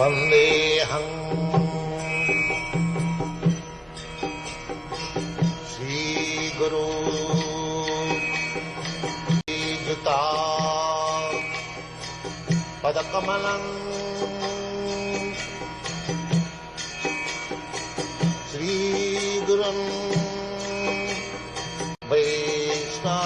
Vandeham Shri Guru Juta Padakamalam Shri Gurum Vaishnavamsam.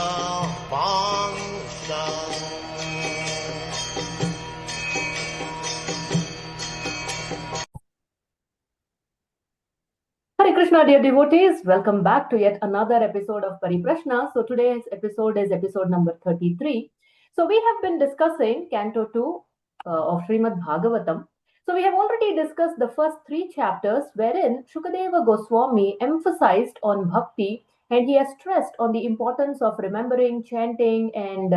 Hare Krishna, dear devotees. Welcome back to yet another episode of Pariprashna. So today's episode is episode number 33. So we have been discussing Canto 2 of Srimad Bhagavatam. So we have already discussed the first 3 chapters wherein Sukadeva Goswami emphasized on Bhakti, and he has stressed on the importance of remembering, chanting and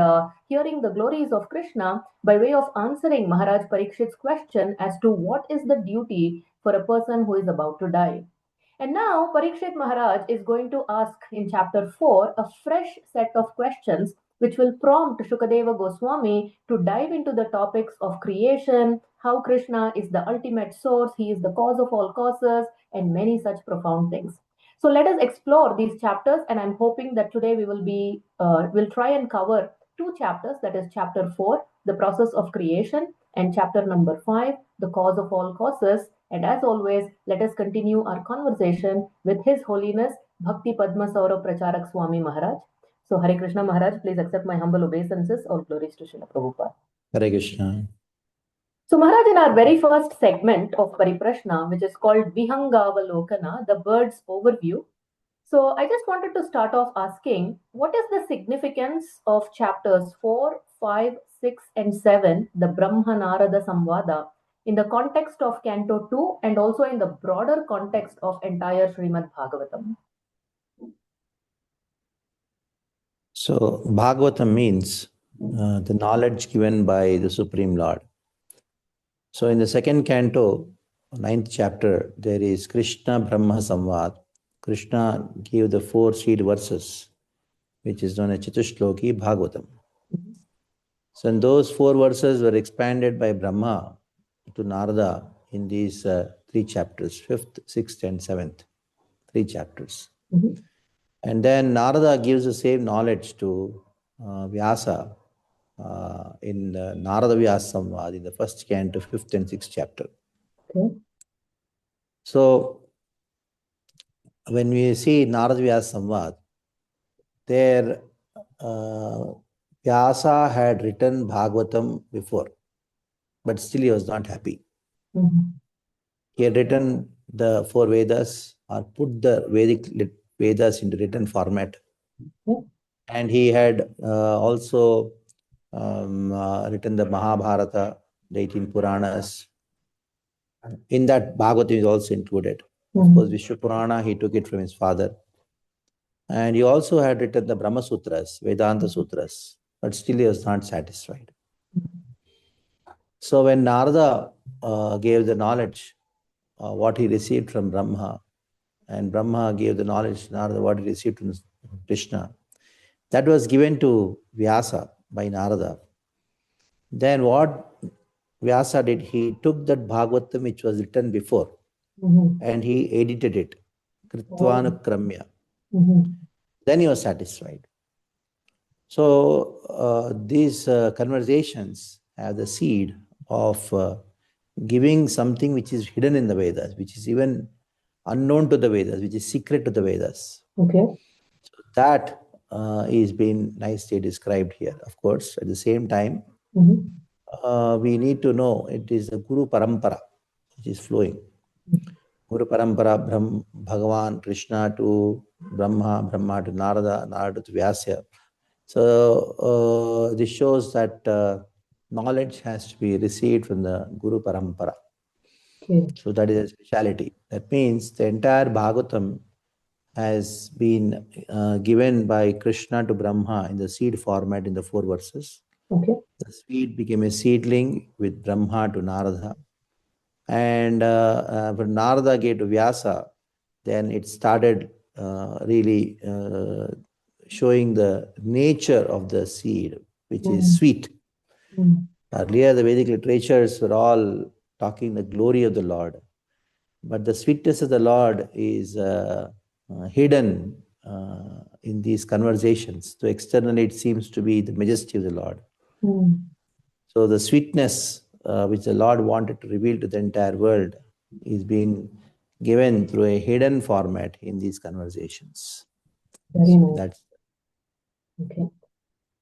hearing the glories of Krishna by way of answering Maharaj Parikshit's question as to what is the duty for a person who is about to die. And now Parikshit Maharaj is going to ask in chapter 4 a fresh set of questions which will prompt Sukadeva Goswami to dive into the topics of creation, how Krishna is the ultimate source, he is the cause of all causes, and many such profound things. So let us explore these chapters, and I'm hoping that today we'll try and cover 2 chapters, that is chapter 4, the process of creation, and chapter number 5, the cause of all causes. And as always, let us continue our conversation with His Holiness Bhakti Padma Saurav Pracharak Swami Maharaj. So Hare Krishna Maharaj, please accept my humble obeisances. All glories to Srila Prabhupada. Hare Krishna. So Maharaj, in our very first segment of Pariprashna, which is called Vihangavalokana, the bird's overview. So I just wanted to start off asking, what is the significance of chapters 4, 5, 6 and 7, the Brahma Narada Samvada, in the context of Canto 2 and also in the broader context of entire Srimad Bhagavatam? So, Bhagavatam means the knowledge given by the Supreme Lord. So, in the second canto, 9th chapter, there is Krishna Brahma Samvad. Krishna gave the 4 seed verses, which is known as Chatushloki Bhagavatam. So, and those 4 verses were expanded by Brahma to Narada in these 3 chapters, 5th, 6th and 7th, 3 chapters. And then Narada gives the same knowledge to Vyasa in the Narada Vyasa Samvad in the first canto, 5th and 6th chapter. Okay. So, when we see Narada Vyasa Samvad, there Vyasa had written Bhagavatam before, but still he was not happy. He had written the 4 Vedas or put the Vedic Vedas into written format. And he had also written the Mahabharata, the 18 Puranas. In that, Bhagavatam is also included. Of course, Vishnu Purana, he took it from his father. And he also had written the Brahma Sutras, Vedanta Sutras, but still he was not satisfied. So when Narada gave the knowledge, what he received from Brahma, and Brahma gave the knowledge to Narada, what he received from Krishna, that was given to Vyasa by Narada. Then what Vyasa did, he took that Bhagavatam which was written before and he edited it, Kritvanu Then he was satisfied. So these conversations have the seed of giving something which is hidden in the Vedas, which is even unknown to the Vedas, which is secret to the Vedas. Okay. So that is being nicely described here. Of course, at the same time, we need to know it is the Guru Parampara which is flowing. Guru Parampara, Bhagavan, Krishna to Brahma, Brahma to Narada, Narada to Vyasa. So this shows that knowledge has to be received from the Guru Parampara. Okay. So that is a speciality. That means the entire Bhagavatam has been given by Krishna to Brahma in the seed format in the 4 verses. Okay. The seed became a seedling with Brahma to Narada. And when Narada gave to Vyasa, then it started really showing the nature of the seed, which is sweet. Earlier, the Vedic literatures were all talking the glory of the Lord. But the sweetness of the Lord is hidden in these conversations. So externally, it seems to be the majesty of the Lord. So the sweetness which the Lord wanted to reveal to the entire world is being given through a hidden format in these conversations. Very So nice. that's Okay.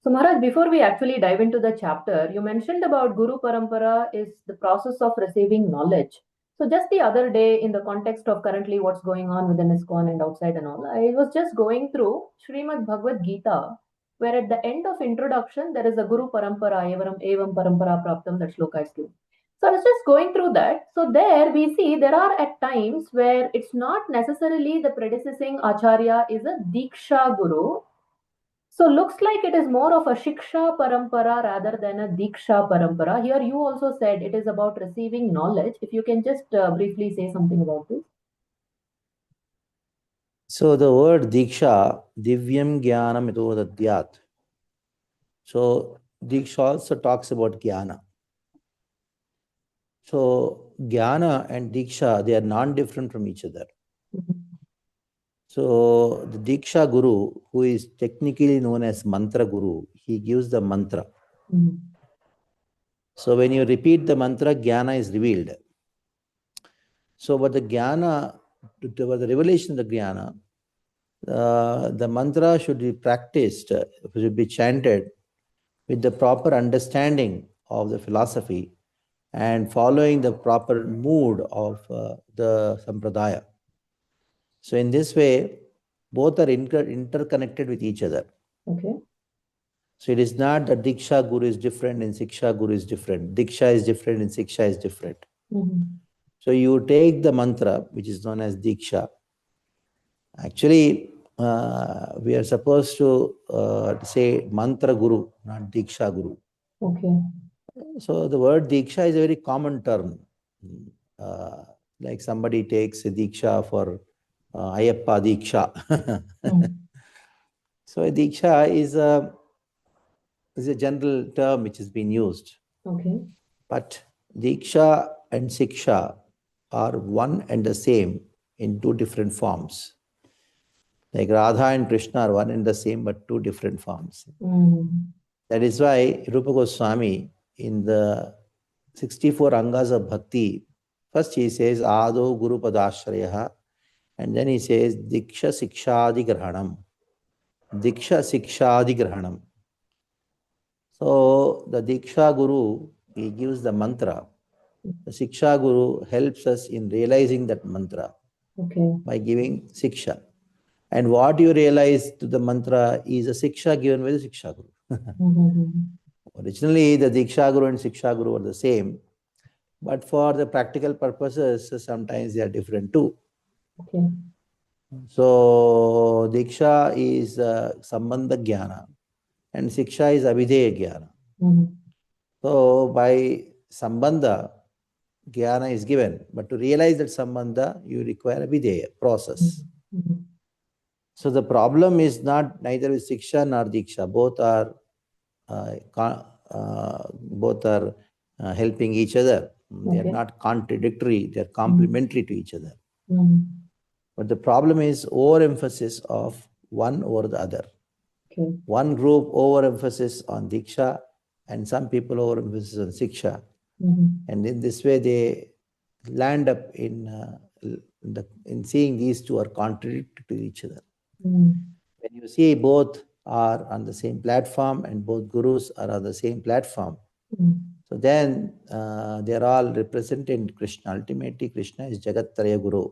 So Maharaj, before we actually dive into the chapter, you mentioned about Guru Parampara is the process of receiving knowledge. So just the other day, in the context of currently what's going on within ISKCON and outside and all, I was just going through Srimad Bhagavad Gita, where at the end of introduction, there is a Guru Parampara, evam Parampara Praptam, that shloka is given. So I was just going through that. So there we see there are at times where it's not necessarily the predecessing Acharya is a Diksha Guru. So looks like it is more of a Shiksha Parampara rather than a Diksha Parampara. Here you also said it is about receiving knowledge. If you can just briefly say something about this. so the word Diksha, Divyam Jnanam Ito Dadyat. So Diksha also talks about Jnana. So Jnana and Diksha, they are non-different from each other. So the Diksha Guru, who is technically known as Mantra Guru, he gives the mantra. So when you repeat the mantra, Jnana is revealed. So but the Jnana, the revelation of the Jnana, the mantra should be practiced, should be chanted with the proper understanding of the philosophy and following the proper mood of the sampradaya. So in this way, both are interconnected with each other. Okay. So it is not that Diksha Guru is different and Siksha Guru is different. Diksha is different and Siksha is different. So you take the mantra, which is known as Diksha. Actually, we are supposed to say Mantra Guru, not Diksha Guru. Okay. So the word Diksha is a very common term. Like somebody takes a Diksha for Ayappa Diksha. So a Diksha is a general term which has been used. Okay. But Diksha and Siksha are one and the same in two different forms. Like Radha and Krishna are one and the same but two different forms. That is why Rupa Goswami in the 64 Angas of Bhakti, first he says Ado Guru Padashrayaha, and then he says Diksha Sikshadi Grahanam. Diksha Sikshadi Grahanam. So the Diksha Guru, he gives the mantra. The Siksha Guru helps us in realizing that mantra by giving Siksha. And what you realize to the mantra is a Siksha given by the Siksha Guru. Originally, the Diksha Guru and Siksha Guru are the same, but for the practical purposes, sometimes they are different too. Okay. So, Diksha is Sambandha Jnana and Siksha is Abhideya Jnana. So, by Sambandha, Jnana is given, but to realize that Sambandha, you require Abhideya process. So, the problem is not neither with Siksha nor Diksha. Both are helping each other. They are not contradictory, they are complementary to each other. But the problem is overemphasis of one over the other. One group overemphasis on Diksha and some people overemphasis on Siksha. And in this way they land up in seeing these two are contradictory to each other. When you see both are on the same platform and both gurus are on the same platform, so then they are all representing Krishna. Ultimately, Krishna is Jagat-Traya Guru.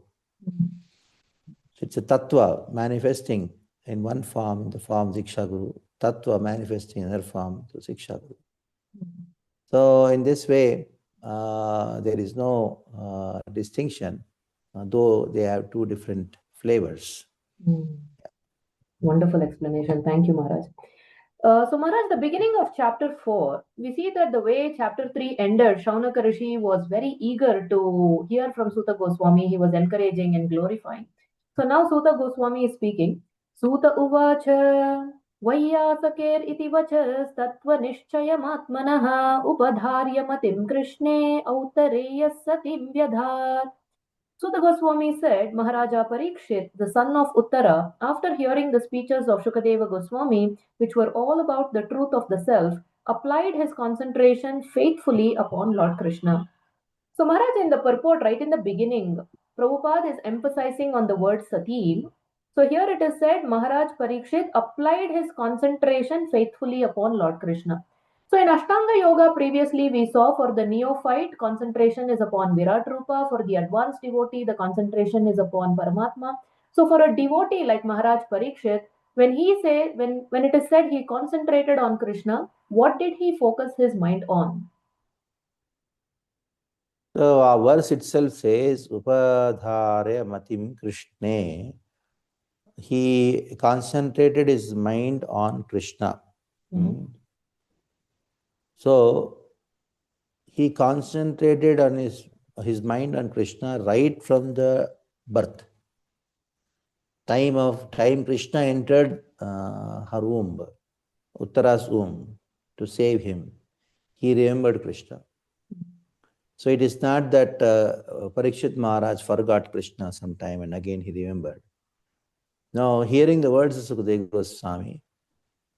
So it's a tattva manifesting in one form, in the form Diksha Guru, tattva manifesting in another form, to Siksha Guru. So in this way, there is no distinction, though they have two different flavors. Wonderful explanation. Thank you, Maharaj. So Maharaj, the beginning of chapter 4, we see that the way chapter 3 ended, Shaunaka Rishi was very eager to hear from Suta Goswami. He was encouraging and glorifying. So now Suta Goswami is speaking. Suta Uvacha वैयासकेर इति वचस्तत्त्वनिश्चयमात्मनः उपधार्य मतिं कृष्णे औत्तरेयः सतीं व्यधात्. So the Goswami said, Maharaja Parikshit, the son of Uttara, after hearing the speeches of Sukadeva Goswami, which were all about the truth of the self, applied his concentration faithfully upon Lord Krishna. So Maharaj, in the purport, right in the beginning, Prabhupada is emphasizing on the word Satim. So here it is said, Maharaj Parikshit applied his concentration faithfully upon Lord Krishna. So in Ashtanga Yoga, previously we saw for the neophyte, concentration is upon Virat Rupa. For the advanced devotee, the concentration is upon Paramatma. So for a devotee like Maharaj Parikshit, when it is said he concentrated on Krishna, what did he focus his mind on? So our verse itself says, Upadhare Matim Krishne. He concentrated his mind on Krishna. Mhm. So he concentrated on his mind on Krishna right from the birth. Time Krishna entered her womb, Uttara's womb, to save him. He remembered Krishna. So it is not that Parikshit Maharaj forgot Krishna sometime and again he remembered. Now, hearing the words of Sukadeva Goswami,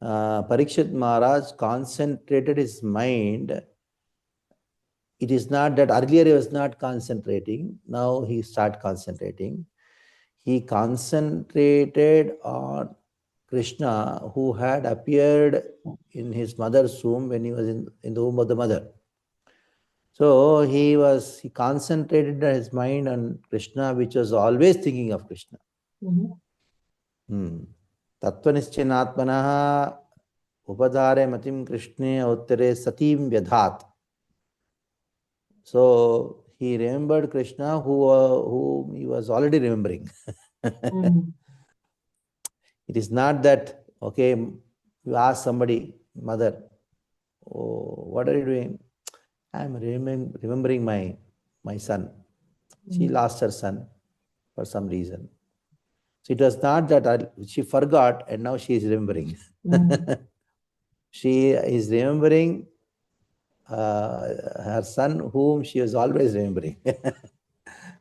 Parikshit Maharaj concentrated his mind. It is not that earlier he was not concentrating, now he started concentrating. He concentrated on Krishna, who had appeared in his mother's womb when he was in the womb of the mother. So he concentrated his mind on Krishna, which was always thinking of Krishna. Tattvanischenatmanaha upadhare matim Krishne uttere satim vyadhat. So he remembered Krishna whom he was already remembering. It is not that, okay, you ask somebody, mother, oh, what are you doing? I am remembering my son. She lost her son for some reason. So it was not that she forgot and now she is remembering. She is remembering her son whom she was always remembering.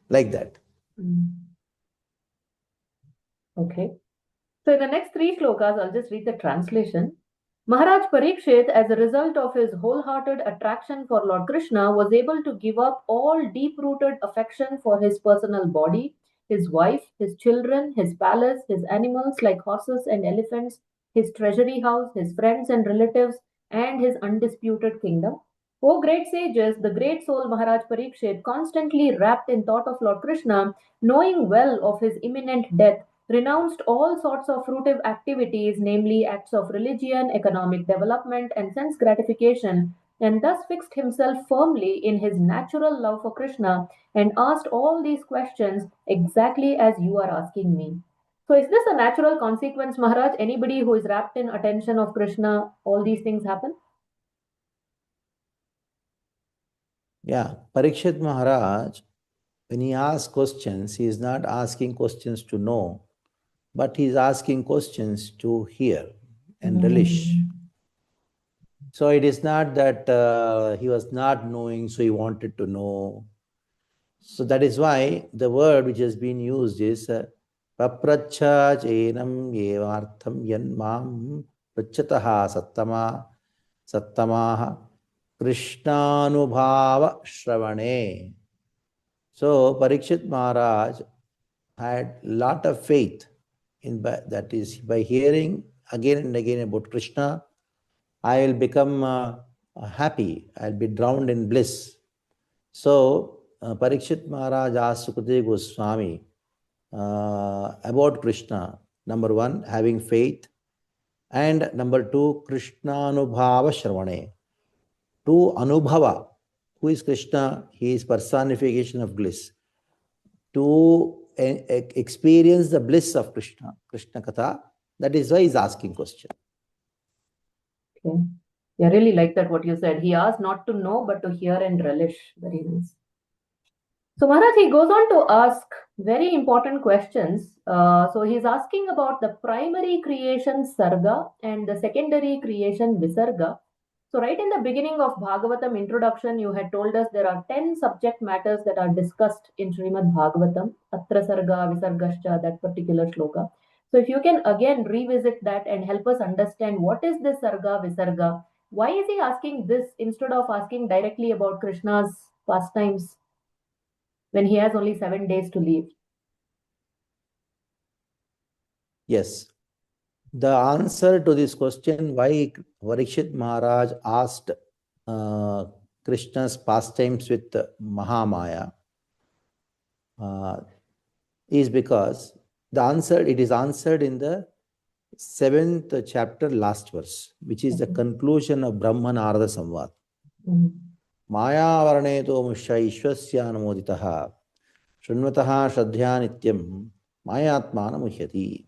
Like that. Okay. So in the next 3 shlokas, I'll just read the translation. Maharaj Parikshit, as a result of his wholehearted attraction for Lord Krishna, was able to give up all deep-rooted affection for his personal body, his wife, his children, his palace, his animals like horses and elephants, his treasury house, his friends and relatives, and his undisputed kingdom. O great sages, the great soul Maharaj Parikshit, constantly wrapped in thought of Lord Krishna, knowing well of his imminent death, renounced all sorts of fruitive activities, namely acts of religion, economic development, and sense gratification, and thus fixed himself firmly in his natural love for Krishna and asked all these questions exactly as you are asking me. So, is this a natural consequence, Maharaj? Anybody who is wrapped in attention of Krishna, all these things happen? Yeah, Parikshit Maharaj, when he asks questions, he is not asking questions to know, but he is asking questions to hear and relish. So it is not that he was not knowing, so he wanted to know. So that is why the word which has been used is papracha chenam yevartham yanmam prachataha sattamaha krishnanubhava shravane. So Parikshit Maharaj had lot of faith that is by hearing again and again about Krishna, I will become happy, I'll be drowned in bliss. So Parikshit Maharaj asked Sukadeva Goswami about Krishna. Number one, having faith, and number two, Krishna Anubhava Shravane. To Anubhava, who is Krishna? He is personification of bliss. To experience the bliss of Krishna Katha, that is why he is asking question. Okay. I really like that what you said. He asked not to know, but to hear and relish. Very nice. So Maharaj, he goes on to ask very important questions. So he's asking about the primary creation sarga and the secondary creation visarga. So right in the beginning of Bhagavatam introduction, you had told us there are 10 subject matters that are discussed in Srimad Bhagavatam, Atra Sarga, Visargascha, that particular shloka. So if you can again revisit that and help us understand what is this Sarga, Visarga, why is he asking this instead of asking directly about Krishna's pastimes when he has only 7 days to leave? Yes. The answer to this question, why Parikshit Maharaj asked Krishna's pastimes with Mahamaya, is because it is answered in the 7th chapter, last verse, which is the conclusion of Brahma Narada Samvad. Maya varneto musha ishwasya namoditaha shrunvataha shraddhya nityam mayatmana muhyati.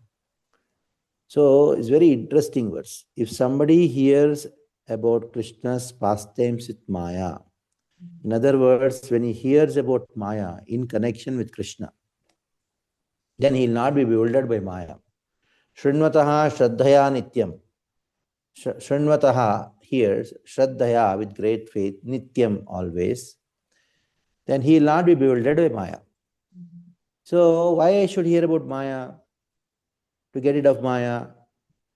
So it's very interesting verse. If somebody hears about Krishna's pastimes with Maya, in other words, when he hears about Maya in connection with Krishna, then he will not be bewildered by Maya. Shrunvataha shraddhaya nityam. Shrunvataha hears, shraddhaya with great faith, nityam always. Then he will not be bewildered by Maya. So why I should hear about Maya? To get rid of Maya?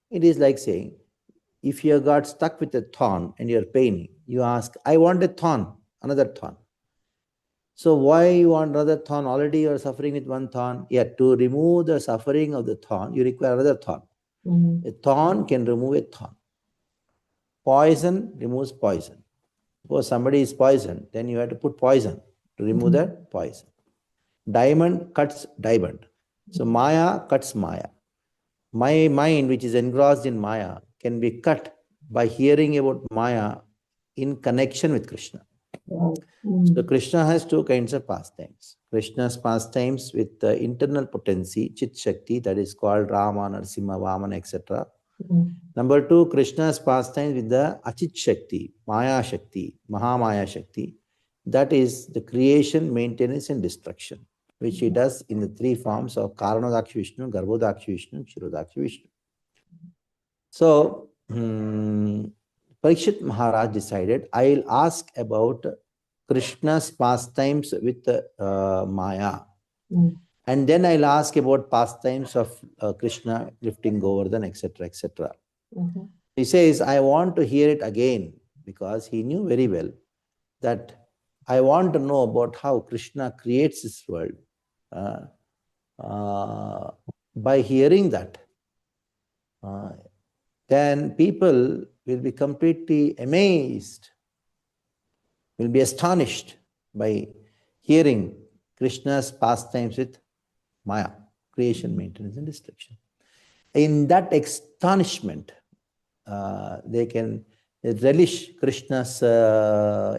It is like saying, if you got stuck with a thorn and you're paining, you ask, I want a thorn, another thorn. So why you want another thorn? Already you're suffering with one thorn. Yet to remove the suffering of the thorn, you require another thorn. A thorn can remove a thorn. Poison removes poison. Suppose somebody is poisoned, then you have to put poison to remove that poison. Diamond cuts diamond. So Maya cuts Maya. My mind, which is engrossed in Maya, can be cut by hearing about Maya in connection with Krishna. So Krishna has two kinds of pastimes. Krishna's pastimes with the internal potency, Chit Shakti, that is called Rama, Narsimha, Vamana, etc. Number two, Krishna's pastimes with the Achit Shakti, Maya Shakti, Mahamaya Shakti, that is the creation, maintenance and destruction, which he does in the three forms of Karanodakshi Vishnu, Garbhodakshi Vishnu, Kshirodakshi Vishnu. So, Parikshit Maharaj decided, I will ask about Krishna's pastimes with Maya. And then I'll ask about pastimes of Krishna lifting Govardhan, etc., etc. He says, I want to hear it again because he knew very well that I want to know about how Krishna creates this world. By hearing that, then people will be completely amazed, will be astonished by hearing Krishna's pastimes with Maya, creation, maintenance, and destruction. In that astonishment, they can relish Krishna's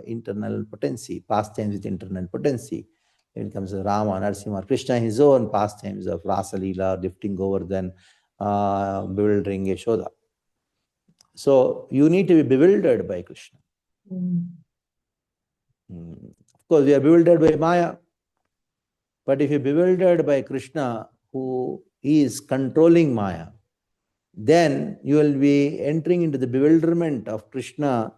internal potency, pastimes with internal potency. When it comes to Rama, Narasimha, Krishna, his own pastimes of Rasa Leela, lifting Govardhan, bewildering Yashoda. So you need to be bewildered by Krishna. Of course, we are bewildered by Maya. But if you're bewildered by Krishna, who is controlling Maya, then you will be entering into the bewilderment of Krishna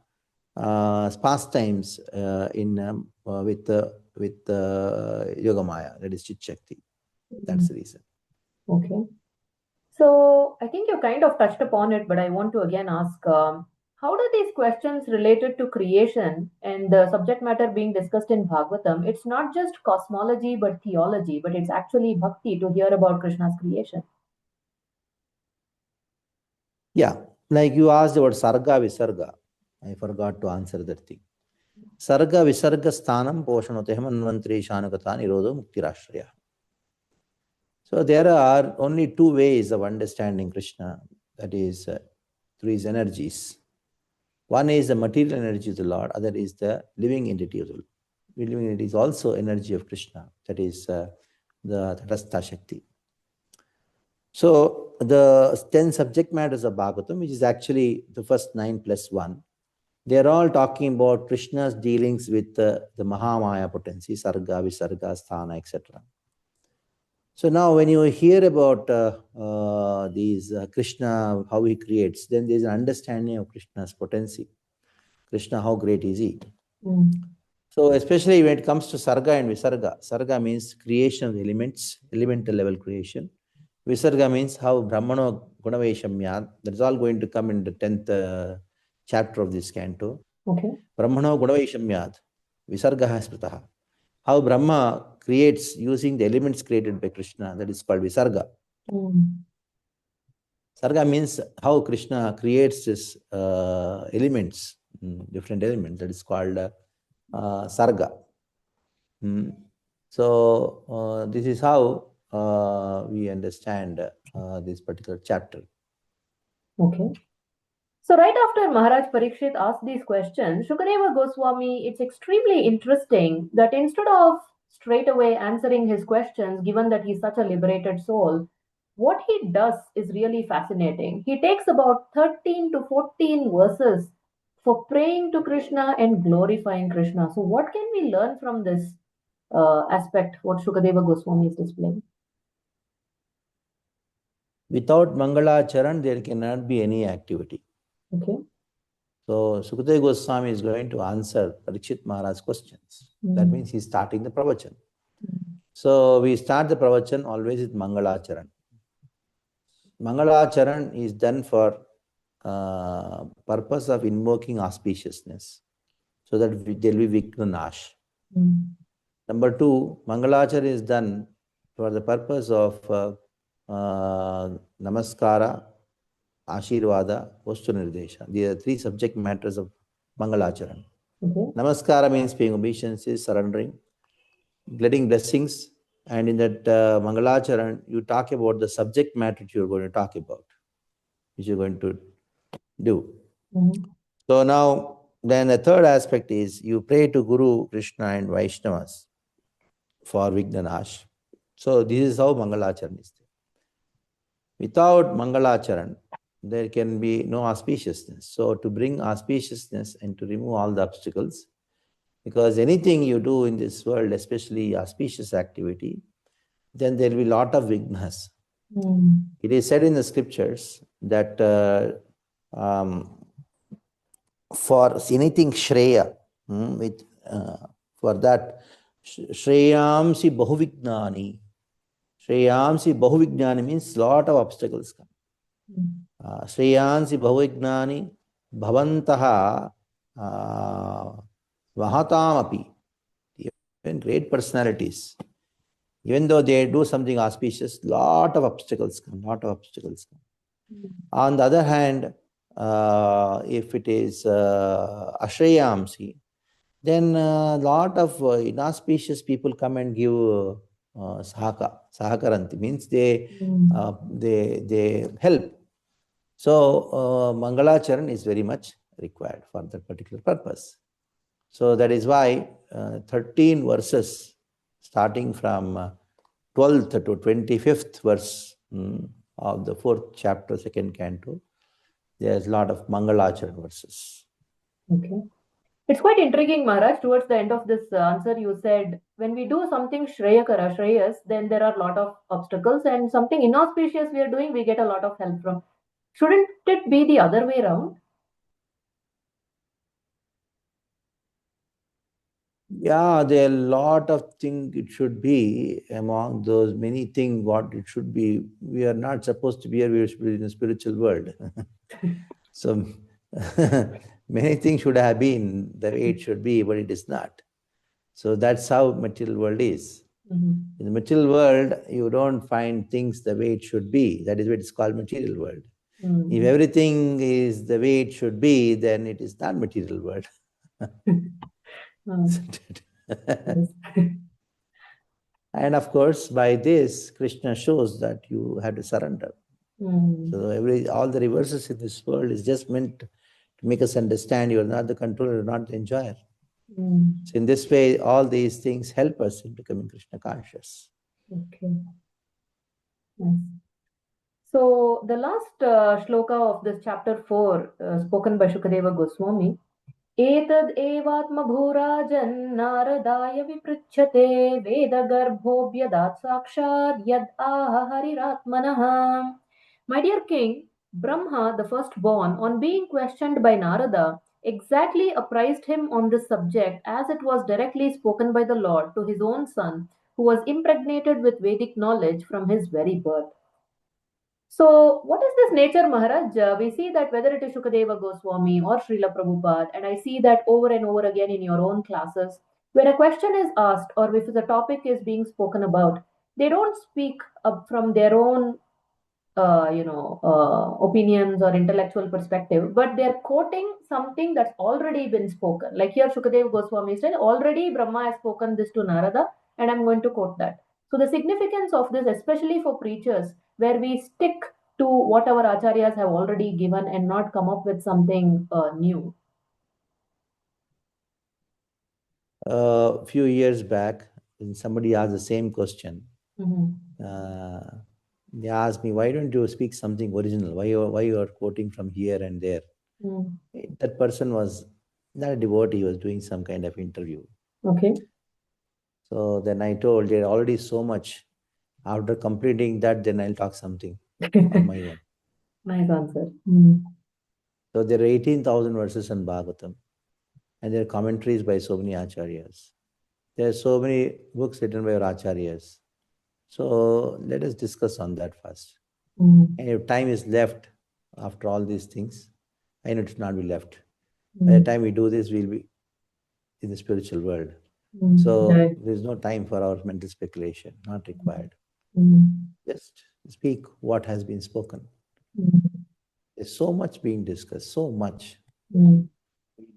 pastimes with Yoga Maya, that is Chit Shakti. That's the reason. Okay. So I think you kind of touched upon it, but I want to again ask, how do these questions related to creation and the subject matter being discussed in Bhagavatam, it's not just cosmology but theology, but it's actually bhakti to hear about Krishna's creation? Yeah, like you asked about Sarga Visarga. I forgot to answer that thing. Sarga Visarga Sthanam Poshanote Manvantri Shanukata Nirodho Muktirashraya. So there are only two ways of understanding Krishna, that is through his energies. One is the material energy of the Lord, other is the living entity of the Lord. The living entity is also energy of Krishna, that is the Tatastha Shakti. So the 10 subject matters of Bhagavatam, which is actually the first 9 plus 1, They are all talking about Krishna's dealings with the Mahamaya potency, Sarga, Visarga, Sthana, etc. So now when you hear about these Krishna, how he creates, then there is an understanding of Krishna's potency. Krishna, how great is he? So especially when it comes to Sarga and Visarga, Sarga means creation of elements, elemental level creation. Visarga means how Brahmano Gunaveshamyad, that's all going to come in the 10th chapter of this canto. Okay. Brahmano Gunaveshamyad, Visarga Spritaha. How Brahma creates using the elements created by Krishna, that is called Visarga. Sarga means how Krishna creates his elements, different elements, that is called Sarga. So this is how we understand this particular chapter. Okay. So right after Maharaj Parikshit asked these questions, Sukadeva Goswami, it's extremely interesting that instead of straight away answering his questions, given that he's such a liberated soul, what he does is really fascinating. He takes about 13 to 14 verses for praying to Krishna and glorifying Krishna. So what can we learn from this aspect, what Sukadeva Goswami is displaying? Without Mangalacharan, there cannot be any activity. Okay. So Sukadeva Goswami is going to answer Parikshit Maharaj's questions. That means he's starting the pravachan. So we start the pravachan always with Mangalacharan. Mangalacharan is done for purpose of invoking auspiciousness, so that there will be Vigna Nash. Number two, Mangalachar is done for the purpose of Namaskara, Ashirvada, Vastu Nirdesha. These are three subject matters of Mangalacharan. Namaskara means paying obeisances, surrendering, getting blessings, and in that Mangalacharan, you talk about the subject matter you are going to talk about, which you are going to do. So now, then the third aspect is you pray to Guru, Krishna and Vaishnavas for Vignanash. So this is how Mangalacharan is there. Without Mangalacharan, there can be no auspiciousness. So to bring auspiciousness and to remove all the obstacles, because anything you do in this world, especially auspicious activity, then there will be a lot of vignas. It is said in the scriptures that for anything Shreya, for that, Shreyamsi Bahuvignani. Shreyamsi Bahuvignani means lot of obstacles come. Shreyamsi Bahuvignani Bhavantaha Vahatamapi. Even great personalities, even though they do something auspicious, lot of obstacles come, On the other hand, if it is Ashreyamsi, then a lot of inauspicious people come and give Sahakaranti, means they help. So Mangalacharan is very much required for that particular purpose. So that is why 13 verses, starting from 12th to 25th verse of the 4th chapter, 2nd canto, there's a lot of Mangalacharan verses. Okay. It's quite intriguing, Maharaj. Towards the end of this answer, you said, when we do something Shreyakara, Shreyas, then there are a lot of obstacles, and something inauspicious we are doing, we get a lot of help from. Shouldn't it be the other way around? Yeah, there are a lot of things it should be. Among those many things, what it should be, we are not supposed to be here, we should be in the spiritual world. So many things should have been the way it should be, but it is not. So that's how material world is. In the material world, you don't find things the way it should be. That is why it's called material world. If everything is the way it should be, then it is not material world. And of course, by this, Krishna shows that you have to surrender. So all the reverses in this world is just meant to make us understand you are not the controller, you are not the enjoyer. So in this way, all these things help us in becoming Krishna conscious. Okay. Nice. So the last shloka of this chapter 4, spoken by Sukadeva Goswami, एतद् एवात्मभूराजन् नारदाय विपृच्छते वेदगर्भोऽभ्यदात् साक्षात् यद् आह हरिरात्मनः. My dear king, Brahma, the firstborn, on being questioned by Narada, exactly apprised him on this subject as it was directly spoken by the Lord to his own son, who was impregnated with Vedic knowledge from his very birth. So, what is this nature, Maharaj? We see that whether it is Sukadeva Goswami or Srila Prabhupada, and I see that over and over again in your own classes, when a question is asked or if the topic is being spoken about, they don't speak up from their own opinions or intellectual perspective, but they're quoting something that's already been spoken. Like here, Sukadeva Goswami said, already Brahma has spoken this to Narada, and I'm going to quote that. So the significance of this, especially for preachers, where we stick to what our acharyas have already given and not come up with something new. A few years back, when somebody asked the same question, they asked me, why don't you speak something original? Why you are quoting from here and there? That person was not a devotee, he was doing some kind of interview. Okay. So then I told, there already so much. After completing that, then I'll talk something on my own. Nice answer. So there are 18,000 verses in Bhagavatam, and there are commentaries by so many acharyas. There are so many books written by our acharyas. So let us discuss on that first. And if time is left after all these things, I know it will not be left. By the time we do this, we'll be in the spiritual world. So there's no time for our mental speculation, not required. Just speak what has been spoken. There's so much being discussed, so much. We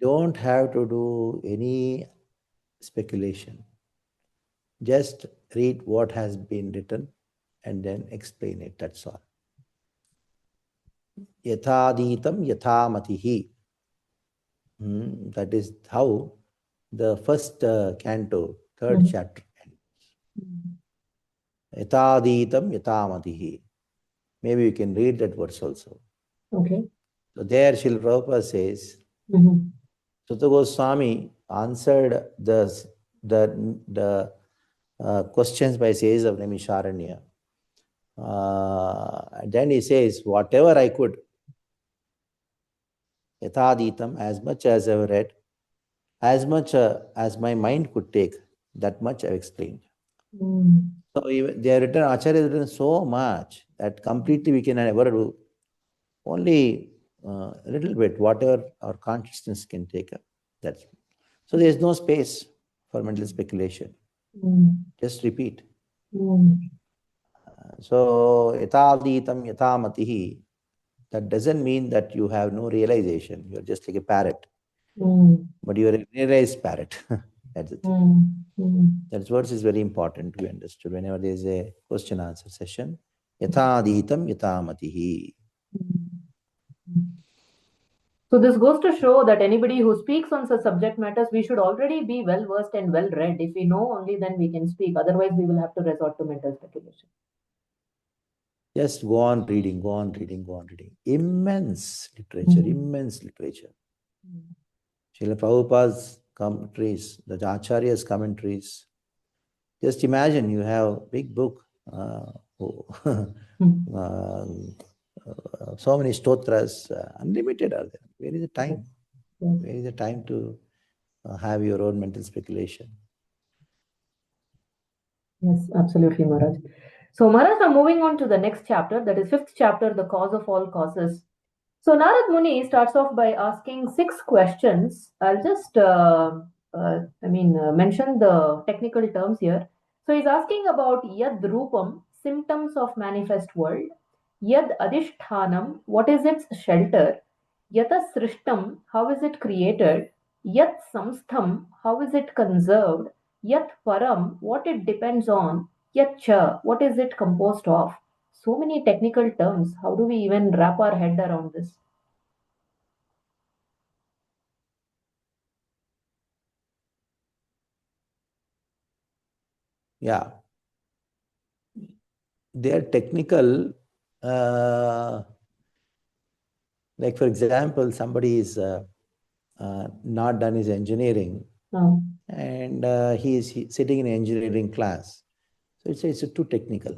don't have to do any speculation. Just read what has been written and then explain it, that's all. Yathaditam yathamatihi. That is how the first canto, third chapter ends. Yathaditam yathamatihi. Maybe you can read that verse also. Okay. So there Srila Prabhupada says, Sutta Goswami answered the questions by says of Naimisharanya. Then he says, whatever I could, Yathaditam, as much as I've read, as much as my mind could take, that much I've explained. So they have written, Acharya has written so much that completely we can never do. Only a little bit, whatever our consciousness can take up. That's so there is no space for mental speculation. Just repeat. So yataditam yatamatihi. That doesn't mean that you have no realization. You're just like a parrot. But you're a realized parrot. That's the thing. That verse is very important to be understood whenever there is a question answer session. Yataditam yatamatihi. So this goes to show that anybody who speaks on such subject matters, we should already be well versed and well read. If we know, only then we can speak. Otherwise, we will have to resort to mental speculation. Just go on reading, go on reading, go on reading. Immense literature, immense literature. Srila Prabhupada's commentaries, the Acharya's commentaries. Just imagine you have a big book, so many stotras, unlimited are there. Where is the time? Where is the time to have your own mental speculation? Yes, absolutely, Maharaj. So, Maharaj, now moving on to the next chapter, that is fifth chapter, the cause of all causes. So, Narad Muni starts off by asking 6 questions. I'll just, mention the technical terms here. So, he's asking about Yad Rupam, symptoms of manifest world. Yad Adhishthanam, what is its shelter? Yata Srishtam, how is it created? Yat Samstham, how is it conserved? Yat Param, what it depends on? Yat Cha, what is it composed of? So many technical terms. How do we even wrap our head around this? Yeah. They are technical. Like for example, somebody is not done his engineering, Oh. and he is sitting in an engineering class. So it's too technical.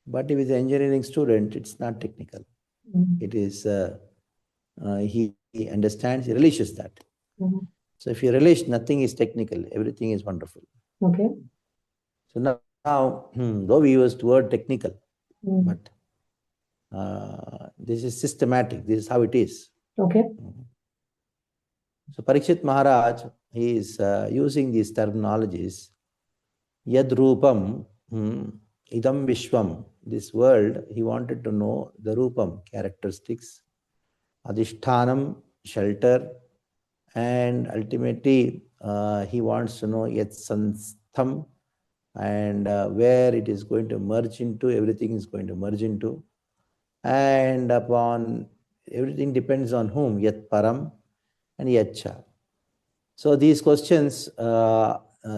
But if he's an engineering student, it's not technical. Mm. It is, he understands, he relishes that. Mhm. So if you relish, nothing is technical, everything is wonderful. Okay. So now though we use the word technical, Mm. but this is systematic, this is how it is. Okay. So Parikshit Maharaj, he is using these terminologies. Yad Rupam, Idam Vishwam, this world, he wanted to know the Rupam, characteristics, Adhishthanam, shelter, and ultimately he wants to know Yat Sanstham, and where it is going to merge into, everything is going to merge into. And upon everything depends on whom? Yat Param and Yatcha. So these questions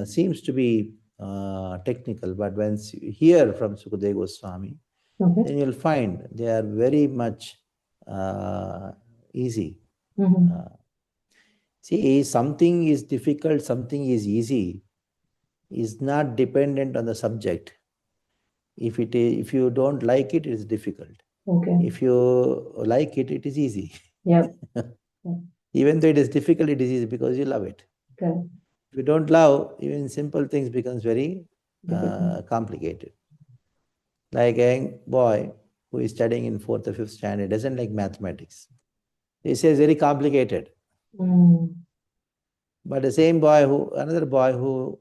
seems to be technical, but when you hear from Sukadeva Swami, Okay. then you'll find they are very much easy. Mhm. See, something is difficult, something is easy, is not dependent on the subject. If you don't like it, it is difficult. Okay. If you like it, it is easy. Yep. Even though it is difficult, it is easy because you love it. Okay. If you don't love, even simple things becomes very Difficult. complicated. Like a young boy who is studying in 4th or 5th standard doesn't like mathematics. He says very complicated. Mm. But the same boy another boy who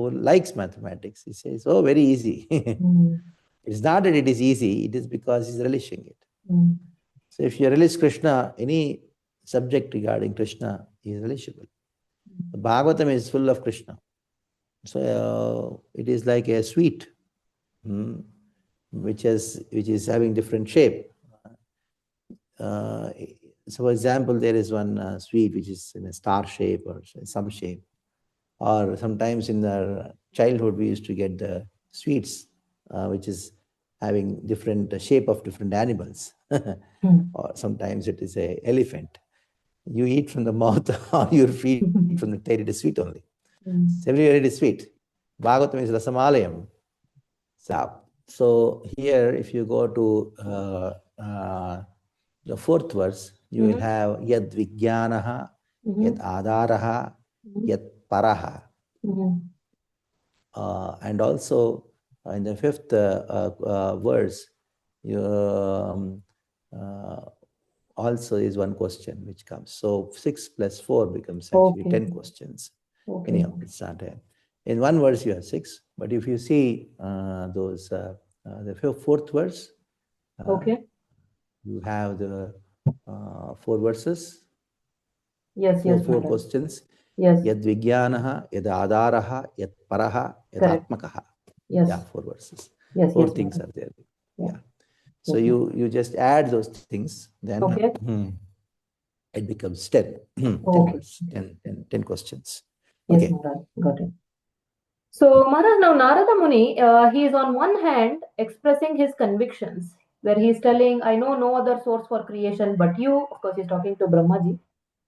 likes mathematics, he says, oh, very easy. Mm. It's not that it is easy, it is because he's relishing it. Mm. So if you relish Krishna, any subject regarding Krishna is relishable. The Bhagavatam is full of Krishna. So it is like a sweet, which is having different shape. So for example, there is one sweet which is in a star shape or some shape. Or sometimes in our childhood, we used to get the sweets, which is having different shape of different animals. Or sometimes it is a elephant. You eat from the mouth or you feed from the tail, it is sweet only. Mm. So everywhere it is sweet. Bhagavatam is rasamalayam. So here, if you go to the 4th verse, you will have yad vijnanaha, yad adaraha, yad paraha. And also in the 5th verse, also is one question which comes. So 6 plus 4 becomes actually 10 questions. Okay. Anyhow, it's not in one verse you have 6, but if you see the 4th verse, Okay. you have the 4 verses, Yes. four Yes. Maharaj. questions. Yes. Yad vijnanaha, yad adaraha, yad paraha, yad Correct. atmakaha. Yes. Yeah, 4 verses. Yes. 4 Yes. things Maharaj. are there. Yeah. Yeah. So Yes, you just add those things, then Okay. it becomes 10. 10 Okay. words, 10 questions. Yes, Okay. Maharaj. Got it. So, Maharaj, now Narada Muni, he is on one hand expressing his convictions, where he is telling, I know no other source for creation but you. Of course, he's talking to Brahmaji.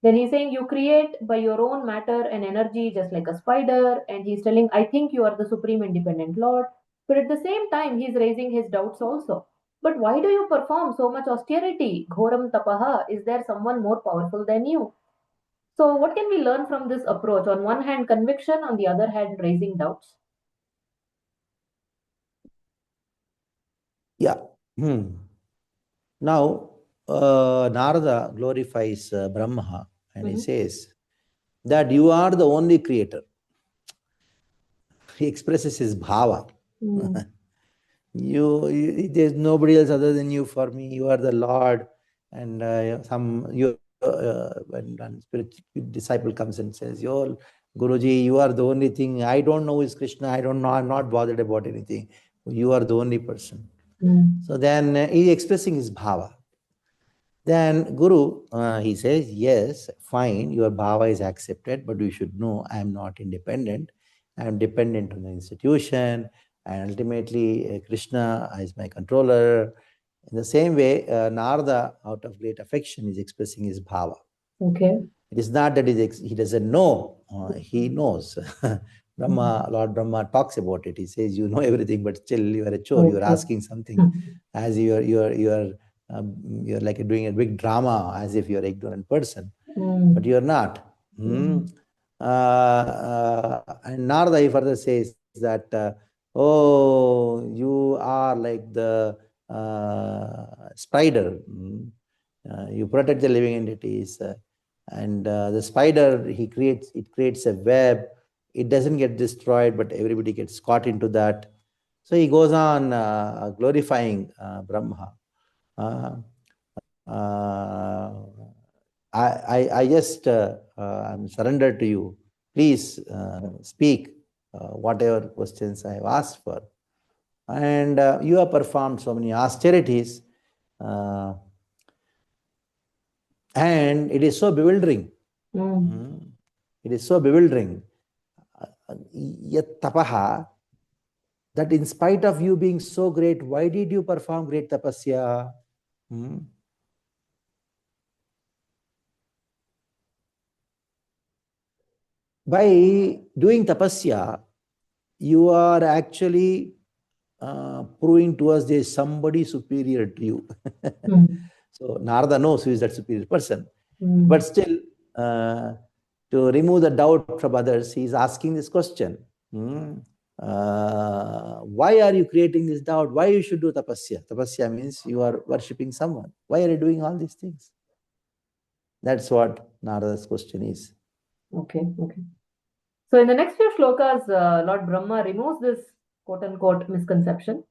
Then he's saying, you create by your own matter and energy, just like a spider. And he's telling, I think you are the supreme independent Lord. But at the same time, he's raising his doubts also. But why do you perform so much austerity? Ghoram tapaha. Is there someone more powerful than you? So, what can we learn from this approach? On one hand, conviction, on the other hand, raising doubts. Yeah. Now, Narada glorifies Brahma and he says that you are the only creator. He expresses his bhava. There's nobody else other than you for me. You are the Lord. And when a spiritual disciple comes and says, "Yo, Guruji, you are the only thing. I don't know who is Krishna. I don't know. I'm not bothered about anything. You are the only person." So then he's expressing his bhava. Then Guru, he says, yes, fine, your bhava is accepted, but you should know I am not independent. I am dependent on the institution, and ultimately Krishna is my controller. In the same way, Narada, out of great affection, is expressing his bhava. Okay. It is not that he doesn't know, he knows. Brahma, Lord Brahma talks about it. He says, you know everything, but still you are a chore. You are Okay. asking something as you're like doing a big drama as if you're an ignorant person, but you're not. And Narada he further says that, oh, you are like the spider. You protect the living entities, and the spider it creates a web. It doesn't get destroyed, but everybody gets caught into that. So he goes on glorifying Brahma. I just I'm surrendered to you. Please speak whatever questions I have asked for. And you have performed so many austerities, and it is so bewildering. It is so bewildering. Yat tapaha, that in spite of you being so great, why did you perform great tapasya? By doing tapasya, you are actually proving to us there is somebody superior to you. So Narada knows who is that superior person. But still, to remove the doubt from others, he is asking this question. Why are you creating this doubt? Why you should do tapasya? Tapasya means you are worshipping someone. Why are you doing all these things? That's what Narada's question is. Okay. So in the next few shlokas, Lord Brahma removes this quote-unquote misconception.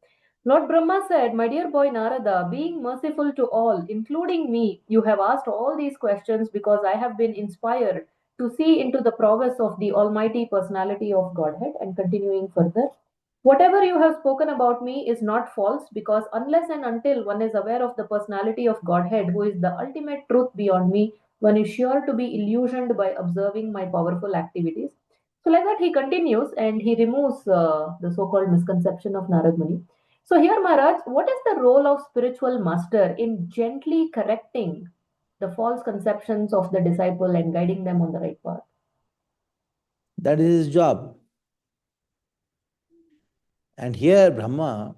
Lord Brahma said, my dear boy Narada, being merciful to all, including me, you have asked all these questions because I have been inspired to see into the prowess of the Almighty Personality of Godhead. And continuing further, whatever you have spoken about me is not false, because unless and until one is aware of the personality of Godhead, who is the ultimate truth beyond me, one is sure to be illusioned by observing my powerful activities. So, like that, he continues and he removes the so called misconception of Narad Muni. So, here, Maharaj, what is the role of spiritual master in gently correcting the false conceptions of the disciple and guiding them on the right path? That is his job. And here, Brahma,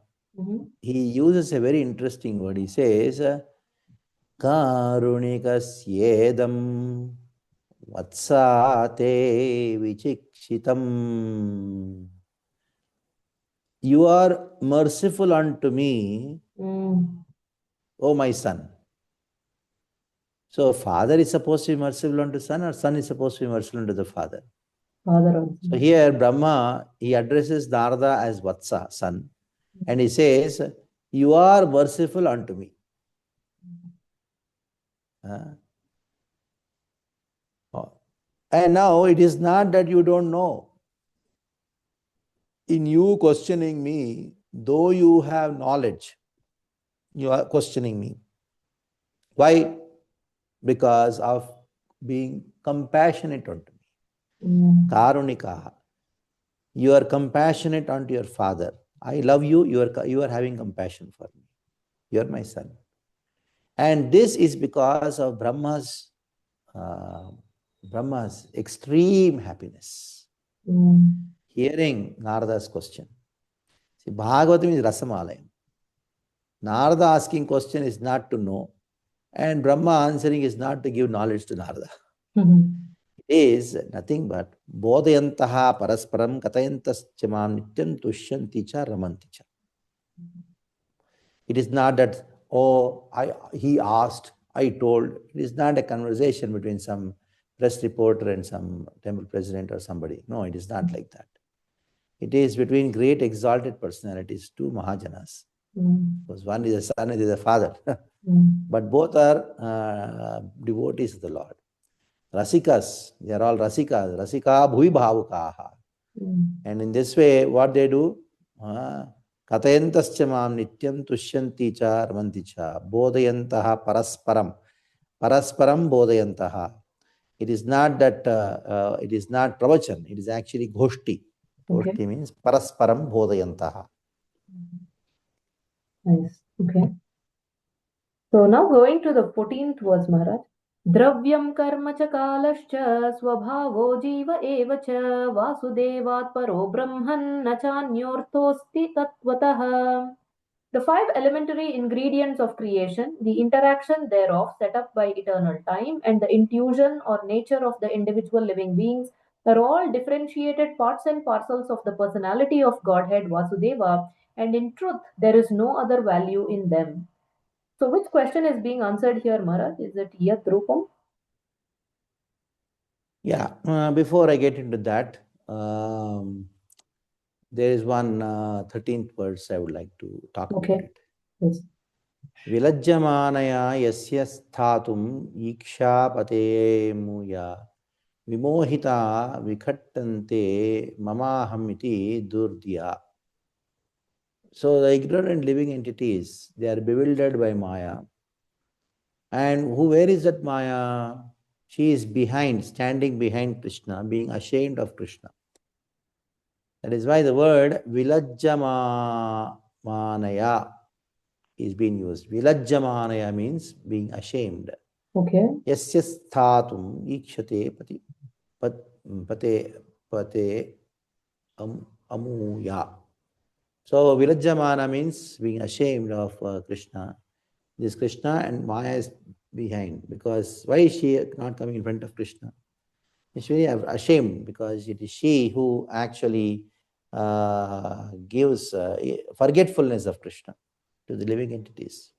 he uses a very interesting word. He says, Karunikasyeedam vatsate vichikshitam. You are merciful unto me, O my son. So, father is supposed to be merciful unto son, or son is supposed to be merciful unto the father? Father. So here Brahma, he addresses Narada as Vatsa, son, and he says, you are merciful unto me. And now it is not that you don't know. In you questioning me, though you have knowledge, you are questioning me. Why? Because of being compassionate unto me. Karunika. You are compassionate unto your father. I love you, you are having compassion for me. You are my son. And this is because of Brahma's extreme happiness. Hearing Narada's question. See, Bhagavatam is Rasamalayam. Narada asking question is not to know, and Brahma answering is not to give knowledge to Narada. It is nothing but bodhayantaha parasparam katayantascha mam nityam tushyanti cha ramanti cha. It is not that, oh, he asked, I told. It is not a conversation between some press reporter and some temple president or somebody. No, it is not like that. It is between great exalted personalities, two Mahajanas. Because one is a son, and the other is a father. But both are devotees of the Lord. Rasikas, they are all Rasikas. Rasika bhui bhavukaha. And in this way, what they do? Katayantascha mam nityam tushyanti cha ramanti cha bodhayantaha parasparam. Parasparam bodhayantaha. It is not that, it is not pravachan, it is actually goshti. Goshti means parasparam bodhayantaha. Nice. Okay. So now going to the 14th verse, Maharaj. द्रव्यं कर्म च कालश्च स्वभावो जीव एव च वासुदेवात् परो ब्रह्मन् न चान्योऽर्थोऽस्ति तत्त्वतः. The five elementary ingredients of creation, the interaction thereof set up by eternal time, and the intuition or nature of the individual living beings are all differentiated parts and parcels of the personality of Godhead Vasudeva, and in truth, there is no other value in them. So, which question is being answered here, Maharaj? Is it Yat Rupam? Yeah, before I get into that, there is one 13th verse I would like to talk about Okay. it. Yes. Vilajyamanaya yasya sthatum ikshapate muya vimohita vikhattante mamaham iti durdya. So the ignorant living entities, they are bewildered by Maya. And where is that Maya? She is behind, standing behind Krishna, being ashamed of Krishna. That is why the word Vilajyamanaya is being used. Vilajyamanaya means being ashamed. Okay. Yasya sthatum ikshate pate amuya. So Vilajyamana means being ashamed of Krishna. This Krishna and Maya is behind. Because why is she not coming in front of Krishna? She's very ashamed because it is she who actually gives forgetfulness of Krishna to the living entities.